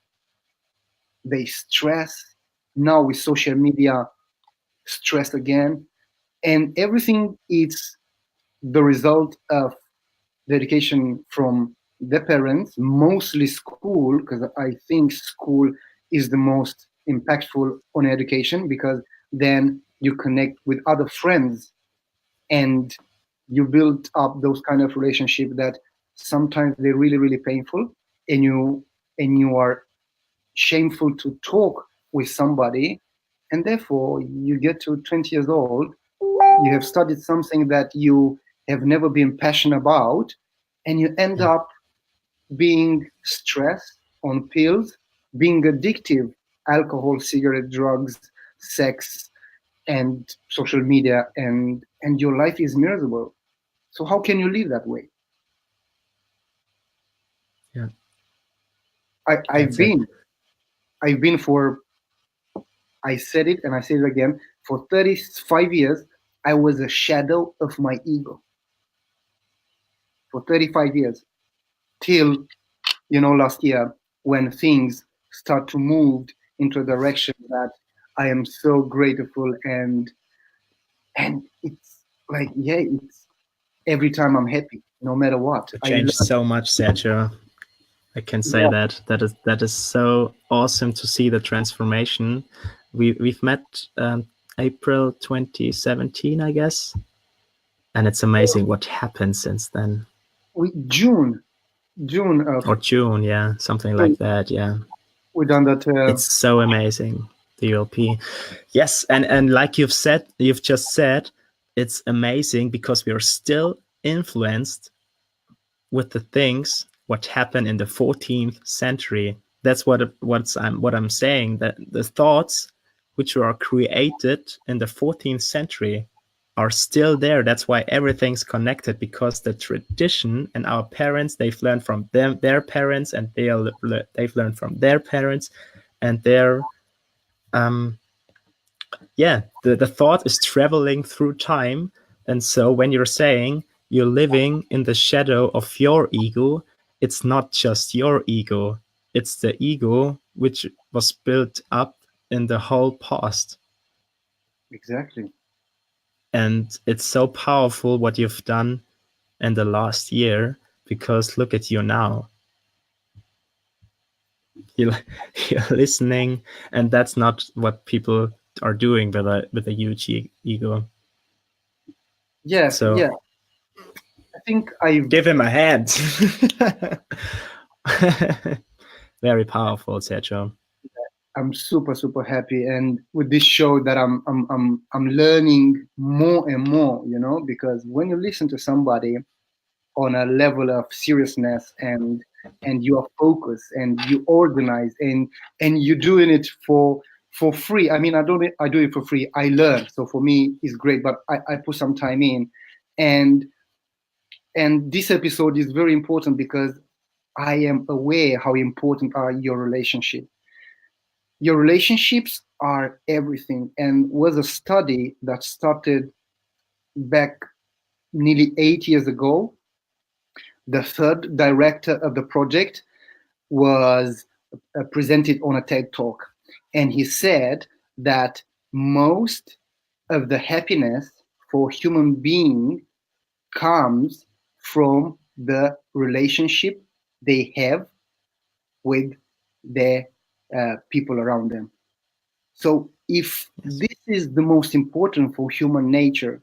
they stress. Now with social media, stress again, and everything is the result of the education from the parents, mostly school, because I think school is the most impactful on education, because then you connect with other friends and you build up those kind of relationship that sometimes they're really, really painful, and you are shameful to talk with somebody, and therefore you get to 20 years old, you have studied something that you have never been passionate about, and you end up being stressed on pills, being addictive, alcohol, cigarette, drugs, sex, and social media, and your life is miserable. So how can you live that way? Yeah. I've been for, I said it and I say it again, for 35 years, I was a shadow of my ego. For 35 years, till, last year, when things start to move into a direction that I am so grateful, and it's like, yeah, it's every time I'm happy, no matter what. It changed so much, Sergio. I can say that is so awesome to see the transformation. We've met April 2017, I guess, and it's amazing what happened since then. June of, or June, yeah, something like that, yeah. We done that. It's so amazing, the ULP. Yes, and like you've just said, it's amazing because we are still influenced with the things what happened in the 14th century. That's what I'm saying, that the thoughts which were created in the 14th century are still there. That's why everything's connected, because the tradition and our parents, they've learned from their parents, and they've learned from their parents, and their the thought is traveling through time. And so when you're saying you're living in the shadow of your ego, it's not just your ego, it's the ego which was built up in the whole past. Exactly. And it's so powerful what you've done in the last year, because look at you now. You're listening, and that's not what people are doing with a huge ego. Yes, So yeah. I think I give him a hand. Very powerful, Sergio. I'm super super happy, and with this show that I'm learning more and more, you know, because when you listen to somebody on a level of seriousness, and you are focused and you organize, and you're doing it for free. I mean, I do it for free. I learn, so for me it's great, but I put some time in, and this episode is very important because I am aware how important are your relationship. Your relationships are everything, and was a study that started back nearly 8 years ago. The third director of the project was presented on a TED talk, and he said that most of the happiness for human being comes from the relationship they have with their people around them. So if this is the most important for human nature,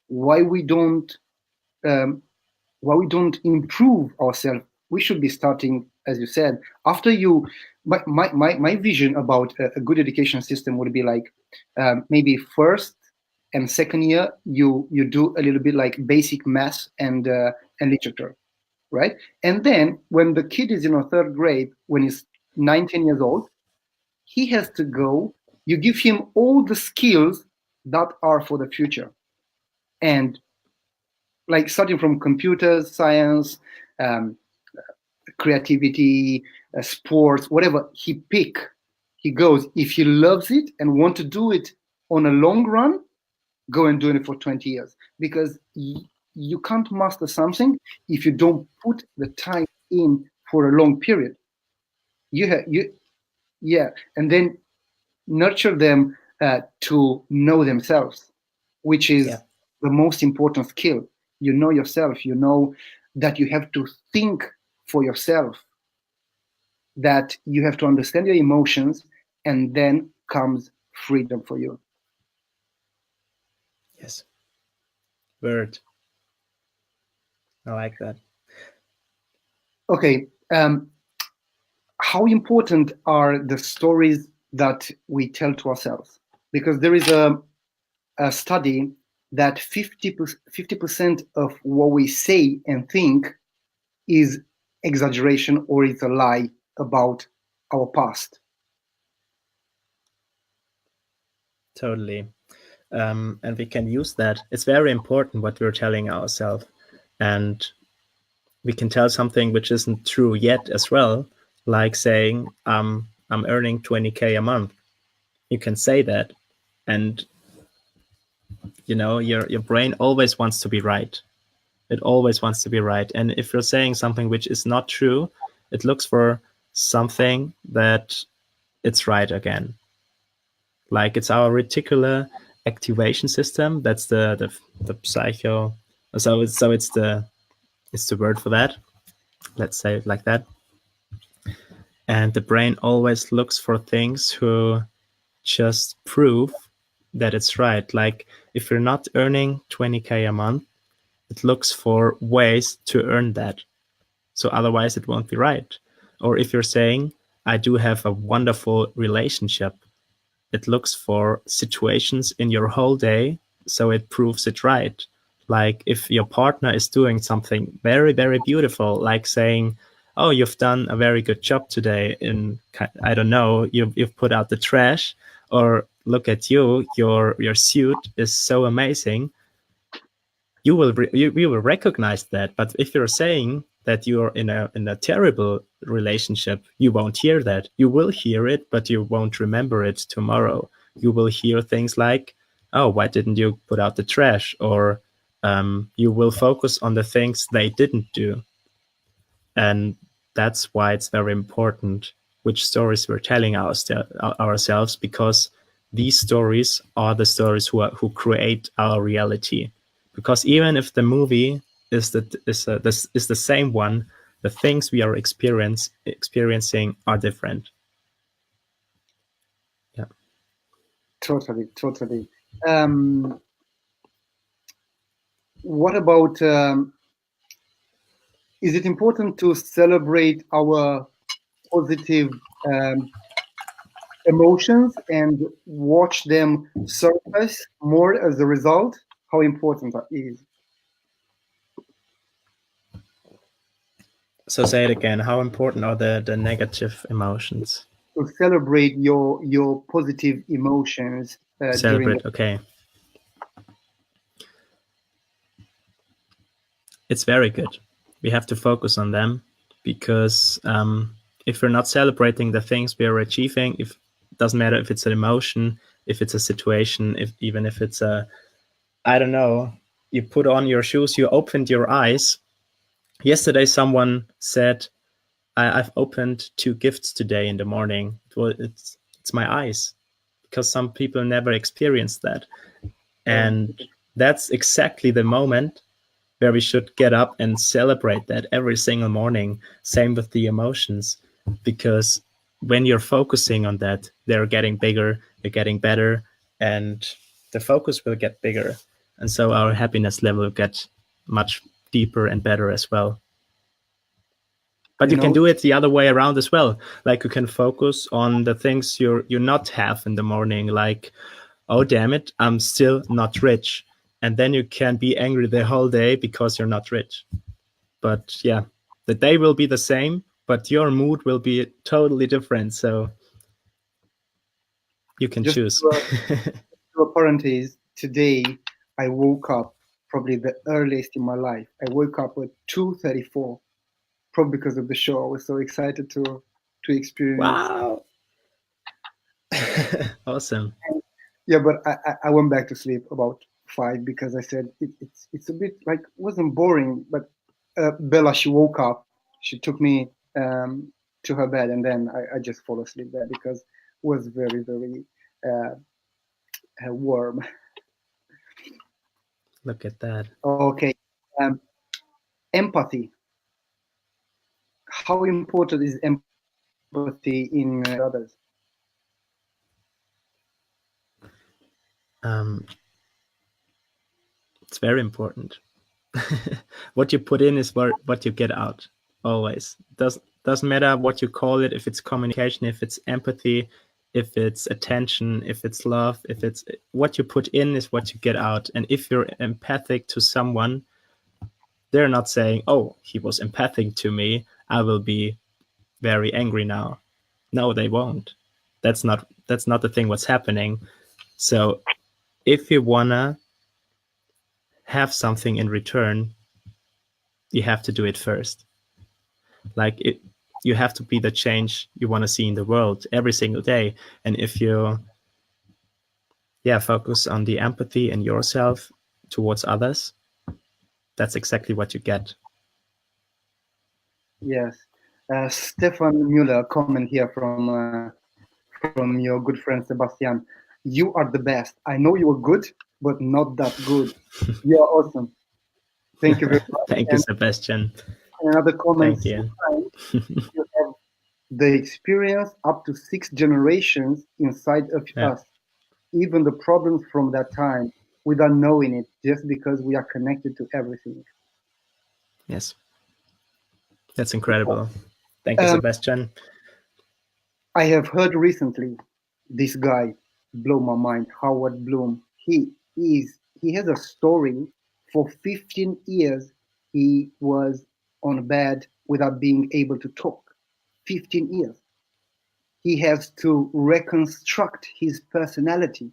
why we don't um, improve ourselves? We should be starting, as you said, after you. My vision about a good education system would be like, maybe first and second year you do a little bit like basic math and literature, right? And then when the kid is in a third grade, when he's 19 years old, he has to go. You give him all the skills that are for the future, and like starting from computers, science, um, creativity, sports, whatever he pick, he goes. If he loves it and want to do it on a long run, go and do it for 20 years, because you can't master something if you don't put the time in for a long period. You yeah, and then nurture them to know themselves, which is the most important skill. You know yourself. You know that you have to think for yourself, that you have to understand your emotions, and then comes freedom for you. Yes. Word. I like that. Okay. How important are the stories that we tell to ourselves? Because there is a study that 50% of what we say and think is exaggeration or it's a lie about our past. Totally. And we can use that. It's very important what we're telling ourselves. And we can tell something which isn't true yet as well, like saying, I'm earning 20K a month. You can say that. And, you know, your brain always wants to be right. It always wants to be right. And if you're saying something which is not true, it looks for something that it's right again. Like it's our reticular activation system. That's the psycho. So it's the word for that. Let's say it like that. And the brain always looks for things who just prove that it's right. Like if you're not earning 20K a month, it looks for ways to earn that. So otherwise it won't be right. Or if you're saying, I do have a wonderful relationship, it looks for situations in your whole day, so it proves it right. Like if your partner is doing something very, very beautiful, like saying, oh, you've done a very good job today in, I don't know, you've put out the trash, or look at you, your suit is so amazing. you will recognize that. But if you're saying that you're in a terrible relationship, you won't hear that. You will hear it, but you won't remember it tomorrow. You will hear things like, oh, why didn't you put out the trash? Or you will focus on the things they didn't do. And that's why it's very important which stories we're telling ourselves, because these stories are the stories who create our reality. Because even if the movie is the same one, the things we are experiencing are different. Yeah. Totally. What about, is it important to celebrate our positive emotions and watch them surface more as a result? How important that is? So say it again. How important are the negative emotions? To celebrate your positive emotions during Celebrate. Okay. It's very good. We have to focus on them, because if we're not celebrating the things we are achieving, if it doesn't matter if it's an emotion, if it's a situation, even if it's I don't know, you put on your shoes, you opened your eyes. Yesterday, someone said, I've opened 2 gifts today in the morning. It's my eyes, because some people never experienced that. And that's exactly the moment where we should get up and celebrate that every single morning. Same with the emotions, because when you're focusing on that, they're getting bigger, they're getting better, and the focus will get bigger. And so our happiness level will get much deeper and better as well. But you can do it the other way around as well. Like, you can focus on the things you not have in the morning, like, oh, damn it, I'm still not rich. And then you can be angry the whole day because you're not rich. But yeah, the day will be the same, but your mood will be totally different. So you can choose. To a parenthesis, today I woke up probably the earliest in my life. I woke up at 2:34, probably because of the show. I was so excited to experience. Wow. Awesome. Yeah, but I went back to sleep about 5 because I said it's a bit like, wasn't boring, but Bella, she woke up, she took me to her bed, and then I just fall asleep there because it was very warm. Look at that. Okay, empathy. How important is empathy in others? It's very important. What you put in is what you get out, always. Doesn't matter what you call it, if it's communication, if it's empathy, if it's attention, if it's love, if it's what you put in is what you get out. And if you're empathic to someone, they're not saying, oh, he was empathic to me, I will be very angry now. No, they won't. That's not the thing what's happening. So if you wanna have something in return, you have to do it first. Like, you have to be the change you want to see in the world every single day. And if you focus on the empathy in yourself towards others, that's exactly what you get. Yes. Stefan Muller, comment here from your good friend Sebastian. You are the best. I know you are good, but not that good. You are awesome. Thank you very much. Thank you, Sebastian. Another comment. Thank you. You have the experience up to 6 generations inside of us. Even the problems from that time, without knowing it, just because we are connected to everything. Yes. That's incredible. Thank you, Sebastian. I have heard recently this guy blow my mind, Howard Bloom. He has a story. For 15 years he was on bed without being able to talk. 15 years. He has to reconstruct his personality.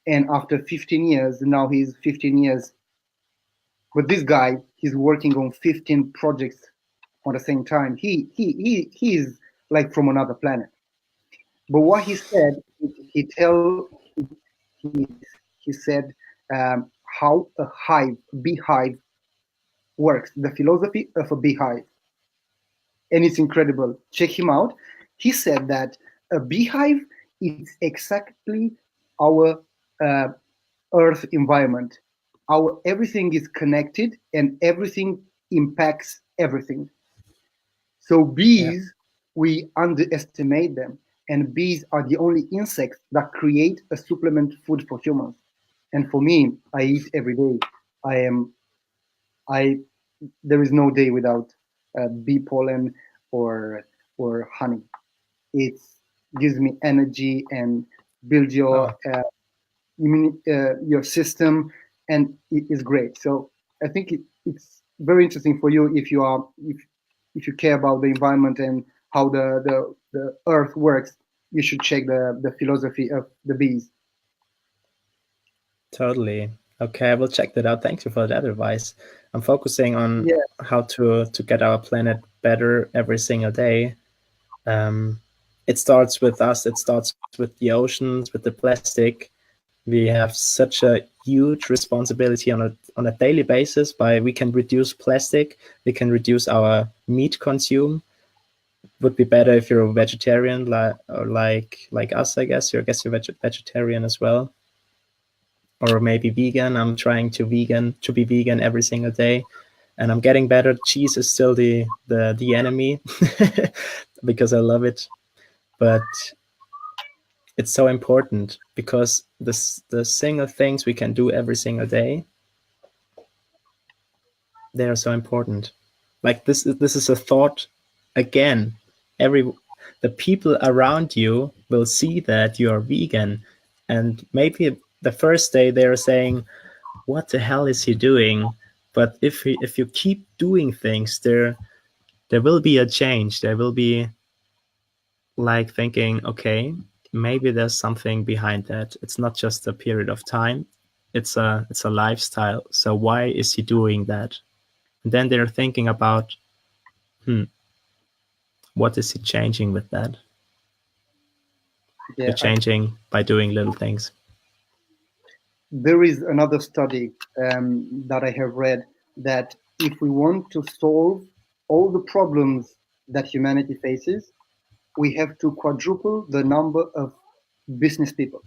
And after 15 years, now he's 15 years. But this guy, he's working on 15 projects on the same time. He is like from another planet. But what he said, he said how a beehive works, the philosophy of a beehive, and it's incredible. Check him out. He said that a beehive is exactly our uh, Earth environment. Our everything is connected, and everything impacts everything. So Yeah, bees, we underestimate them, and bees are the only insects that create a supplement food for humans. And for me, I eat every day. I am I There is no day without bee pollen or honey. It gives me energy and builds oh, your system, and it is great. So I think it's very interesting for you if you care about the environment and how the earth works. You should check the philosophy of the bees. totally. Okay, I will check that out. Thank you for that advice. I'm focusing on Yeah, how to get our planet better every single day. Um, it starts with us. It starts with the oceans, with the plastic. We have such a huge responsibility on a daily basis. By we can reduce plastic, we can reduce our meat consume. Would be better if you're a vegetarian, like us. I guess you're vegetarian as well, or maybe vegan. I'm trying to be vegan every single day, and I'm getting better. Cheese is still the enemy because I love it, but it's so important because the single things we can do every single day, they are so important. Like this is a thought again. Every the people around you will see that you are vegan, and maybe the first day they are saying, "What the hell is he doing?" But if you keep doing things, there will be a change. There will be like thinking, okay, maybe there's something behind that. It's not just a period of time. It's a lifestyle. So why is he doing that? And then they're thinking about, what is he changing with that? You're yeah. changing by doing little things. There is another study that I have read that if we want to solve all the problems that humanity faces, we have to quadruple the number of business people.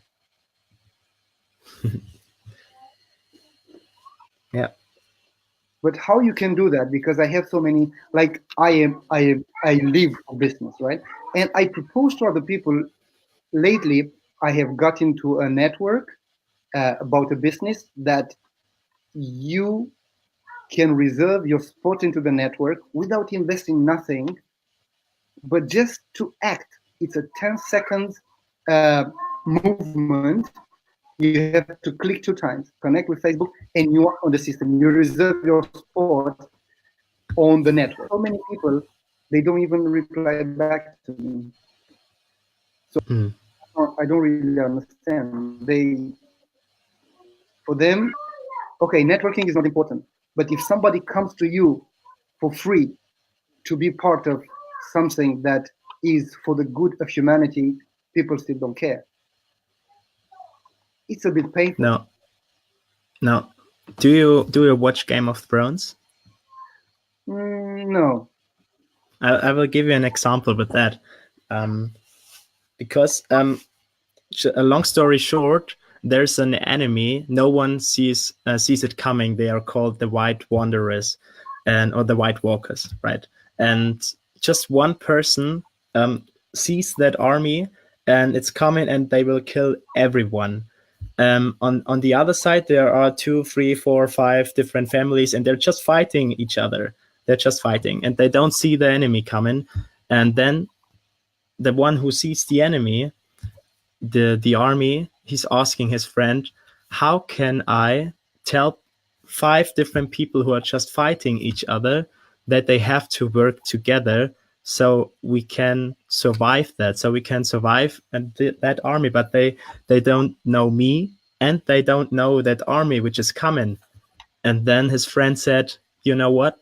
Yeah. But how you can do that? Because I have so many, like I live for business, right? And I propose to other people. Lately, I have got into a network about a business that you can reserve your spot into the network without investing nothing, but just to act. It's a 10 seconds movement. You have to click 2 times, connect with Facebook, and you are on the system. You reserve your spot on the network. So many people, they don't even reply back to me. So Mm. I don't really understand. For them, okay, networking is not important. But if somebody comes to you for free to be part of something that is for the good of humanity, people still don't care. It's a bit painful. No, no. Do you watch Game of Thrones? No. I will give you an example with that. Um, because a long story short, there's an enemy. No one sees it coming. They are called the White Wanderers, or the White Walkers, right? And just one person sees that army, and it's coming, and they will kill everyone. On the other side, there are 2, 3, 4, 5 different families, and they're just fighting each other. They're just fighting, and they don't see the enemy coming. And then the one who sees the enemy, the army, he's asking his friend, how can I tell 5 different people who are just fighting each other that they have to work together so we can survive that, so we can survive that army? But they don't know me, and they don't know that army which is coming. And then his friend said, you know what?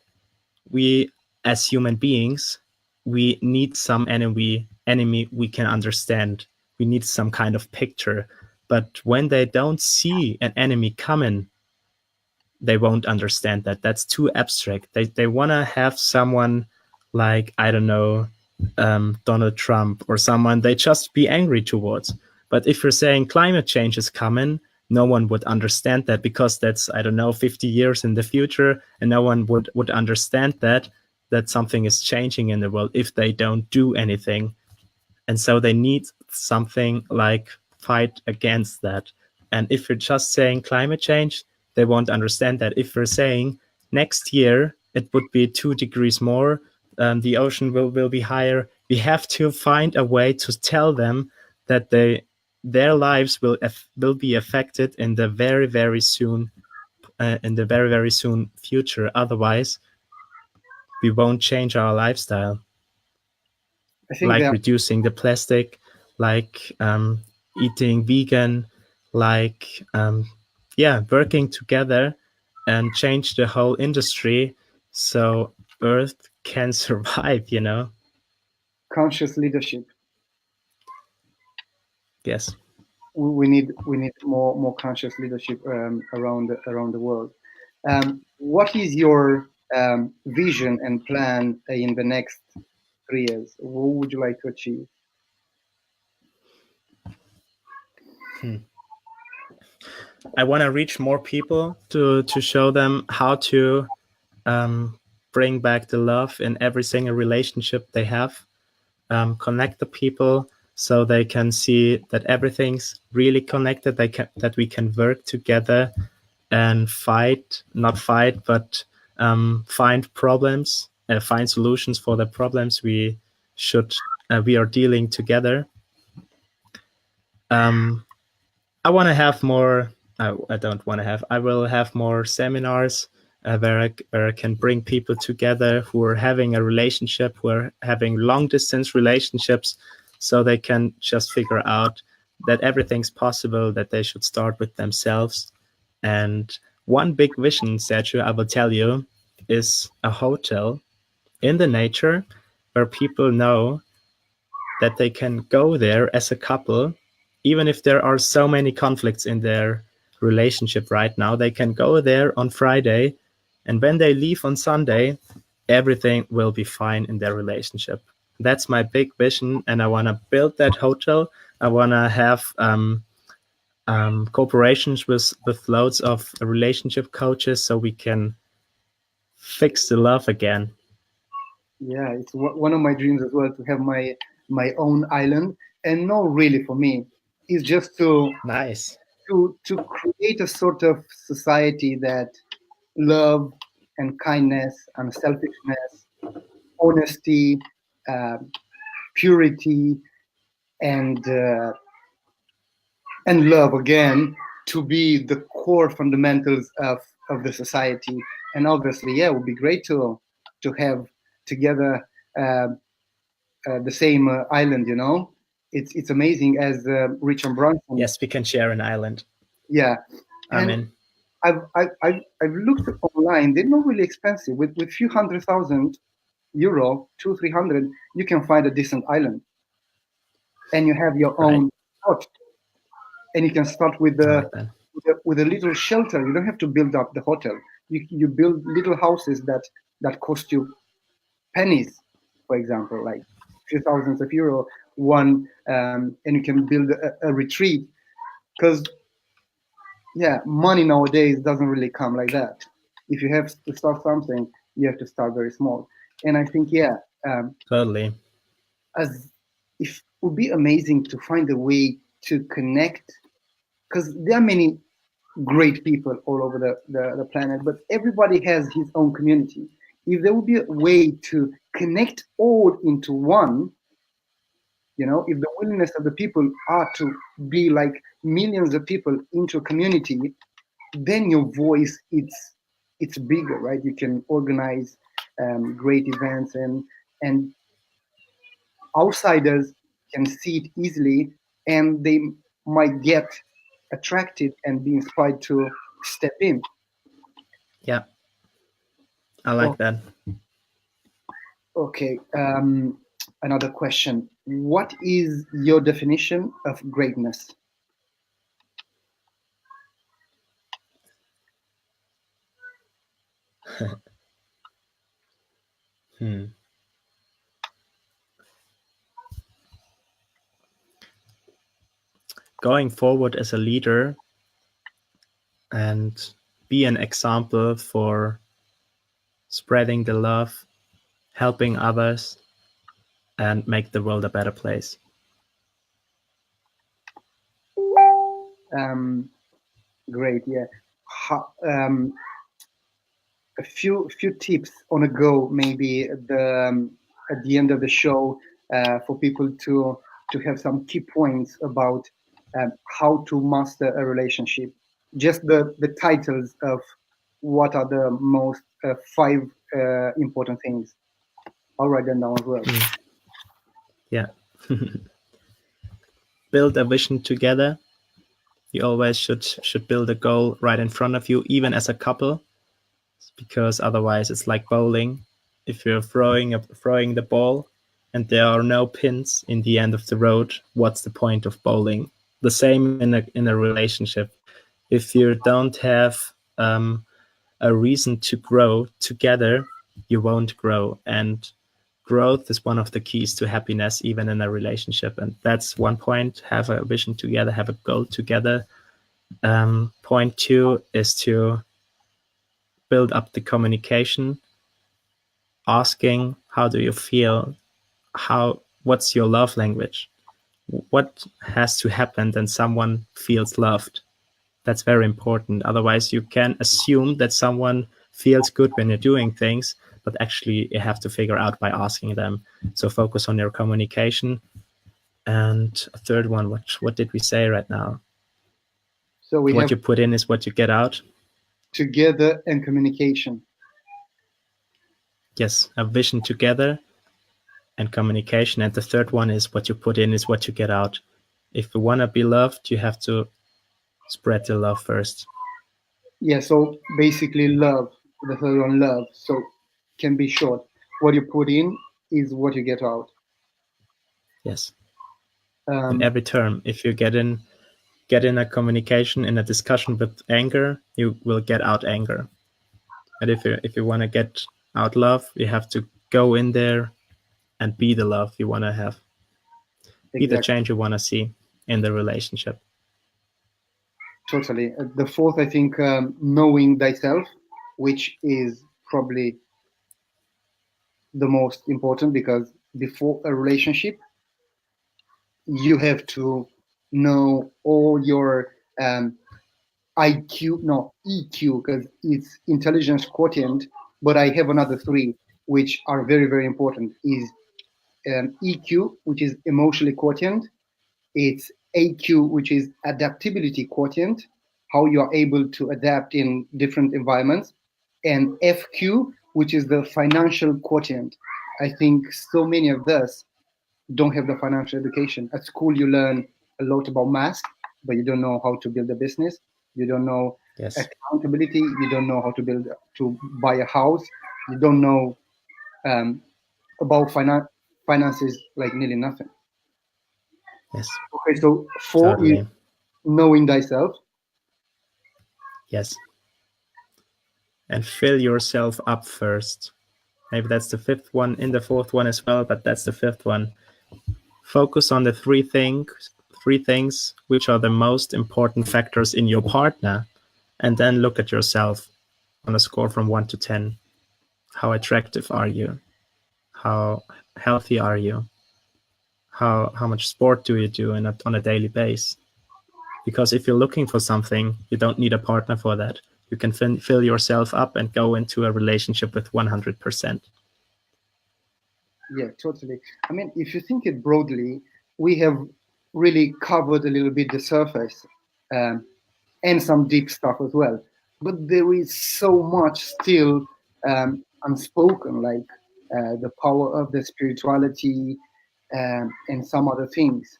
We, as human beings, we need some enemy we can understand. We need some kind of picture. But when they don't see an enemy coming, they won't understand that. That's too abstract. They want to have someone like, I don't know, Donald Trump or someone they just be angry towards. But if you're saying climate change is coming, no one would understand that, because that's, I don't know, 50 years in the future, and no one would understand that something is changing in the world if they don't do anything. And so they need something like fight against that. And if you're just saying climate change, they won't understand that. If we're saying next year it would be 2 degrees more, the ocean will be higher, we have to find a way to tell them that their lives will be affected in the very soon future. Otherwise, we won't change our lifestyle, I think like that reducing the plastic, like eating vegan, like working together and change the whole industry so Earth can survive, you know? conscious leadership. Yes. We need more conscious leadership around the world. What is your vision and plan in the next 3 years? What would you like to achieve? I want to reach more people to show them how to bring back the love in every single relationship they have, connect the people so they can see that everything's really connected, that we can work together and not fight, but find problems, find solutions for the problems we are dealing together. I want to have more. I don't want to have. I will have more seminars where I can bring people together who are having a relationship, who are having long distance relationships, so they can just figure out that everything's possible, that they should start with themselves. And one big vision, Sergio, I will tell you, is a hotel in the nature where people know that they can go there as a couple, even if there are so many conflicts in their relationship right now. They can go there on Friday, and when they leave on Sunday, everything will be fine in their relationship. That's my big vision, and I want to build that hotel. I want to have cooperations with loads of relationship coaches so we can fix the love again. Yeah, it's one of my dreams as well, to have my own island. And not really for me, it's just Nice. to create a sort of society that love and kindness, unselfishness, honesty, uh, purity, and love again, to be the core fundamentals of the society. And obviously, yeah, it would be great to have together the same island. You know, it's amazing, as Richard Branson. Yes, we can share an island. Yeah, I'm and in. I've looked online. They're not really expensive. With few 100,000 euro, 200-300, you can find a decent island, and you have your Right. own spot. And you can start with All the right then. with a little shelter. You don't have to build up the hotel. You build little houses that cost you pennies, for example, like few thousands of euro one, and you can build a retreat. Because yeah, money nowadays doesn't really come like that. If you have to start something, you have to start very small. And I think, yeah, Totally. as if it would be amazing to find a way to connect, because there are many great people all over the planet, but everybody has his own community. If there would be a way to connect all into one, if the willingness of the people are to be like millions of people into a community, then your voice it's bigger, right? You can organize great events, and outsiders can see it easily, and they might get attracted and be inspired to step in. Yeah, I like that. Okay. Another question. What is your definition of greatness? Going forward as a leader and be an example for spreading the love, helping others, and make the world a better place. Great. Yeah. A few tips on a go, maybe at the end of the show, for people to have some key points about how to master a relationship. Just the titles of what are the most five important things. I'll write them down as well. Yeah. Build a vision together. You always should build a goal right in front of you, even as a couple, because otherwise it's like bowling. If you're throwing the ball and there are no pins in the end of the road, what's the point of bowling? The same in a relationship. If you don't have a reason to grow together, you won't grow. And growth is one of the keys to happiness, even in a relationship. And that's one point. Have a vision together, have a goal together. Point two is to build up the communication, asking, how do you feel? What's your love language? What has to happen then someone feels loved? That's very important. Otherwise, you can assume that someone feels good when you're doing things, but actually you have to figure out by asking them. So focus on your communication. And a third one, what did we say right now? So we what have you put in is what you get out. together and communication. Yes, a vision together and communication. And the third one is what you put in is what you get out. If you want to be loved, you have to spread the love first. Yeah, so basically love, the third one, love. So can be short. What you put in is what you get out. Yes. In every term, if you get in a communication, in a discussion with anger, you will get out anger. And if you want to get out love, you have to go in there and be the love you want to have. Be the change you want to see in the relationship. Totally. The fourth, I think, knowing thyself, which is probably the most important, because before a relationship, you have to know all your IQ, no, EQ, because it's intelligence quotient. But I have another three, which are very, very important, is EQ, which is emotionally quotient. It's AQ, which is adaptability quotient, how you are able to adapt in different environments, and FQ, which is the financial quotient. I think so many of us don't have the financial education. At school, you learn a lot about math, but you don't know how to build a business. You don't know accountability. You don't know how to buy a house. You don't know about finances, like nearly nothing. Yes. Okay, so four totally. is knowing thyself. Yes. And fill yourself up first. Maybe that's the fifth one, in the fourth one as well, but that's the fifth one. Focus on the three things which are the most important factors in your partner, and then look at yourself on a score from 1 to 10. How attractive are you? How healthy are you? How much sport do you do on a daily basis? Because if you're looking for something, you don't need a partner for that. You can fill yourself up and go into a relationship with 100%. Yeah, totally. I mean, if you think it broadly, we have really covered a little bit the surface, and some deep stuff as well. But there is so much still unspoken, like the power of the spirituality and some other things.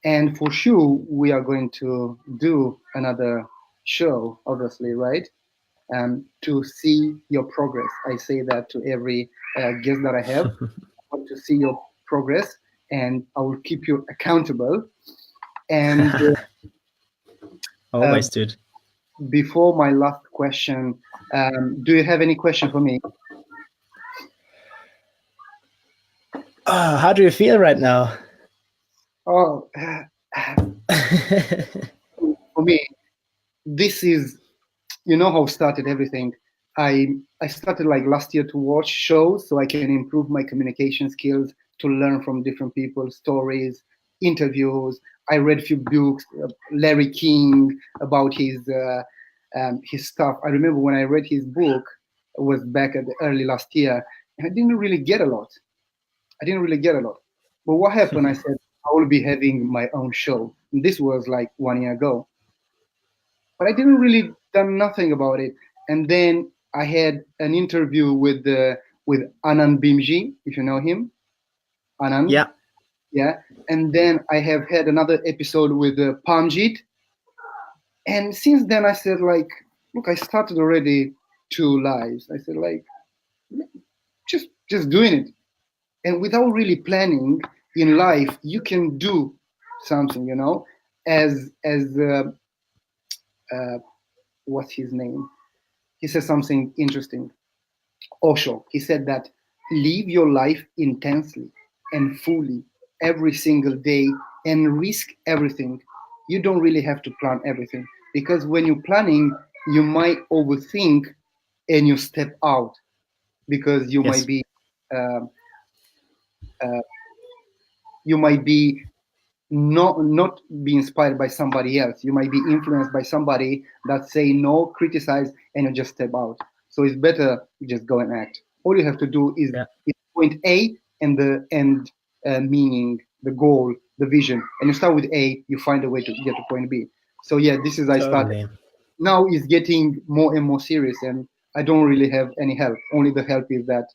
And for sure, we are going to do another show, obviously, right? To see your progress. I say that to every guest that I have. I want to see your progress, and I will keep you accountable. And Always, dude. before my last question, do you have any question for me? How do you feel right now? Oh, for me, this is, you know how started everything. I started like last year to watch shows so I can improve my communication skills, to learn from different people's stories, interviews. I read a few books, Larry King, about his stuff. I remember when I read his book, it was back at the early last year, and I didn't really get a lot. I didn't really get a lot. But what happened? I said I will be having my own show. And this was like 1 year ago, but I didn't really done nothing about it. And then I had an interview with Anand Bimji, if you know him, Anand. Yeah. Yeah. And then I have had another episode with Pamjit. And since then I said like, look, I started already 2 lives. I said like, just doing it. And without really planning in life, you can do something, you know, as what's his name? He says something interesting. Osho, he said that live your life intensely and fully every single day and risk everything. You don't really have to plan everything, because when you're planning, you might overthink and you step out, because you Yes. might be uh, uh, you might be not be inspired by somebody else. You might be influenced by somebody that say no, criticize, and you just step out. So it's better you just go and act. All you have to do Yeah. is point A and the end meaning, the goal, the vision, and you start with A. You find a way to get to point B. So yeah, this is I started. Totally. Now it's getting more and more serious, and I don't really have any help. Only the help is that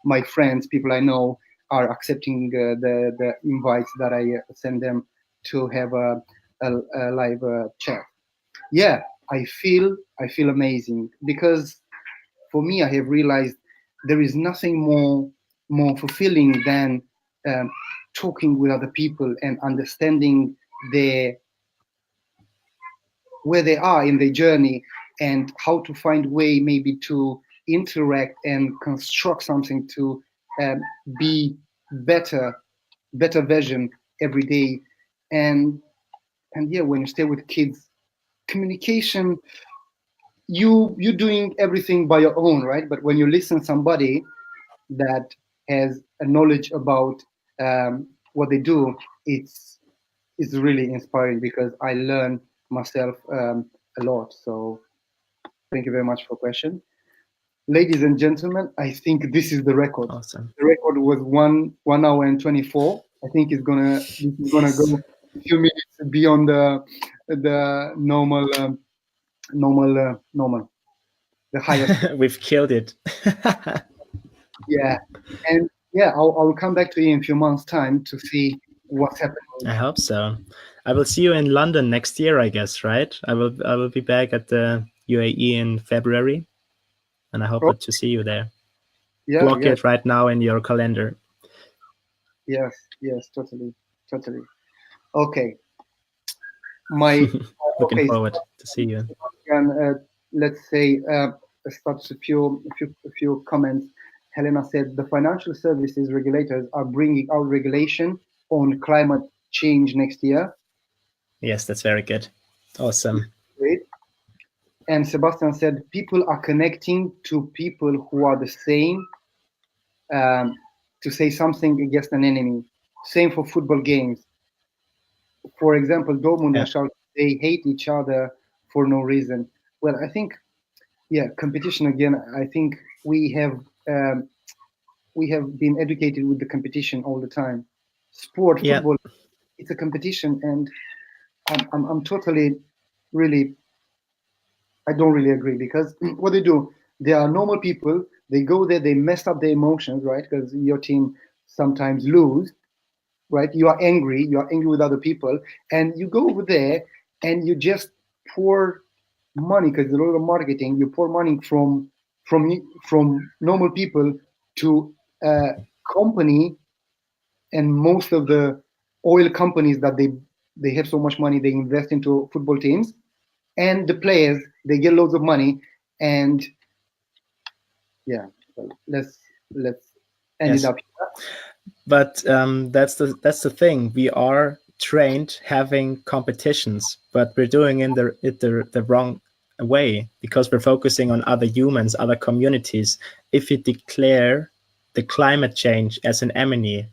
my friends, people I know, are accepting the invites that I send them to have a live chat. Yeah, I feel amazing, because for me, I have realized there is nothing more fulfilling than um, talking with other people and understanding their where they are in their journey, and how to find way maybe to interact and construct something to um, be better version every day. And and yeah, when you stay with kids, communication, you're doing everything by your own, right? But when you listen somebody that has a knowledge about what they do, it's really inspiring, because I learn myself a lot. So thank you very much for the question. Ladies and gentlemen, I think this is the record. Awesome. The record was 1 hour and 24. I think this is gonna Yes. go a few minutes beyond the normal, the highest. We've killed it. Yeah, and yeah, I'll come back to you in a few months' time to see what's happening. I hope so. I will see you in London next year, I guess, right? I will be back at the UAE in February, and I hope Oh, to see you there. yeah, Block yeah, it right now in your calendar. yes, totally. Okay, my Looking okay. forward to see you. And let's say starts a few comments. Helena said the financial services regulators are bringing out regulation on climate change next year. Yes, that's very good. Awesome. Great. And Sebastian said people are connecting to people who are the same, um, to say something against an enemy. Same for football games. For example, Dortmund and Yeah. Schalke, they hate each other for no reason. Well, I think, yeah, competition again. I think um, we have been educated with the competition all the time. Sport, Yeah. football, it's a competition, and I'm totally, really, I don't really agree, because what they do, they are normal people. They go there, they mess up their emotions, right? Because your team sometimes lose, right? You are angry with other people, and you go over there and you just pour money, because there's a lot of marketing. You pour money from normal people to a company, and most of the oil companies that they have so much money, they invest into football teams, and the players, they get loads of money. And yeah, so let's end it Yes. up. But that's the thing. We are trained having competitions, but we're doing it the wrong way, because we're focusing on other humans, other communities. If you declare the climate change as an enemy,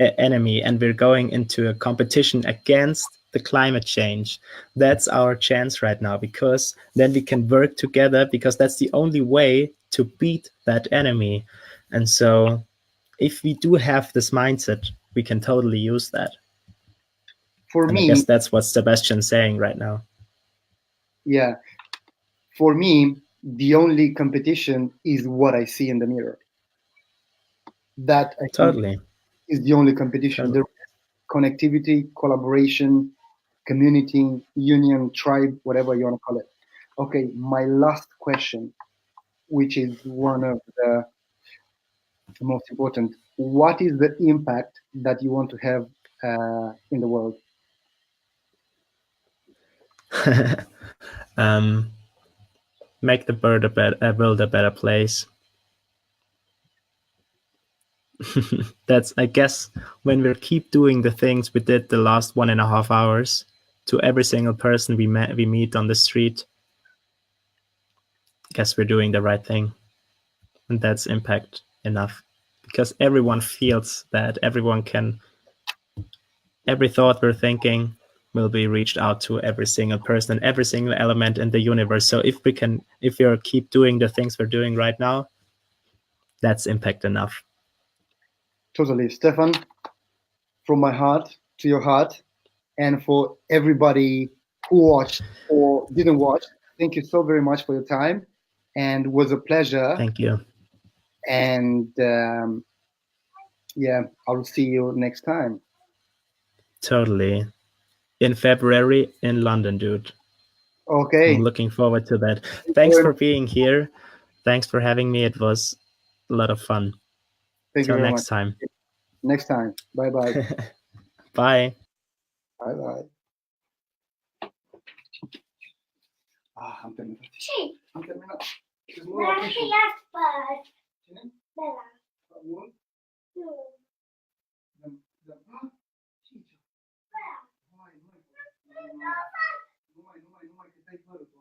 and we're going into a competition against the climate change, that's our chance right now, because then we can work together, because that's the only way to beat that enemy. And so if we do have this mindset, we can totally use that. For And I me, guess that's what Sebastian's saying right now. yeah, for me, the only competition is what I see in the mirror. That I think Totally. is the only competition. Totally. The connectivity, collaboration, community, union, tribe, whatever you want to call it. Okay, my last question, which is one of the most important. What is the impact that you want to have in the world? Make the world a better place. That's, I guess, when we keep doing the things we did the last 1.5 hours to every single person we meet on the street, I guess we're doing the right thing. And that's impact enough, because everyone feels that every thought we're thinking will be reached out to every single person, every single element in the universe. So if we keep doing the things we're doing right now, that's impact enough. Totally, Stefan, from my heart to your heart, and for everybody who watched or didn't watch, thank you so very much for your time, and it was a pleasure. Thank you. And yeah, I'll see you next time. Totally. In February in London, dude. Okay. I'm looking forward to that. Thanks for being here. Thanks for having me. It was a lot of fun. Thank you Till very next much. time. Next time. Bye bye. Bye. Bye bye. Am terminat. Sí. Am terminat. És Me las pillas para... Vela. Bun. Nu. Cinci. Vela. Numai, că stai fără tu.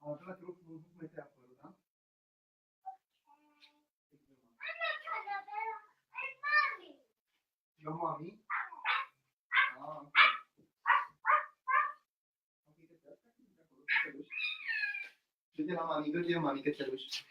Am aflat că nu mai te apără, da? Your mommy? Okay. Okay, că te-a. Gândi la mami, că te duci.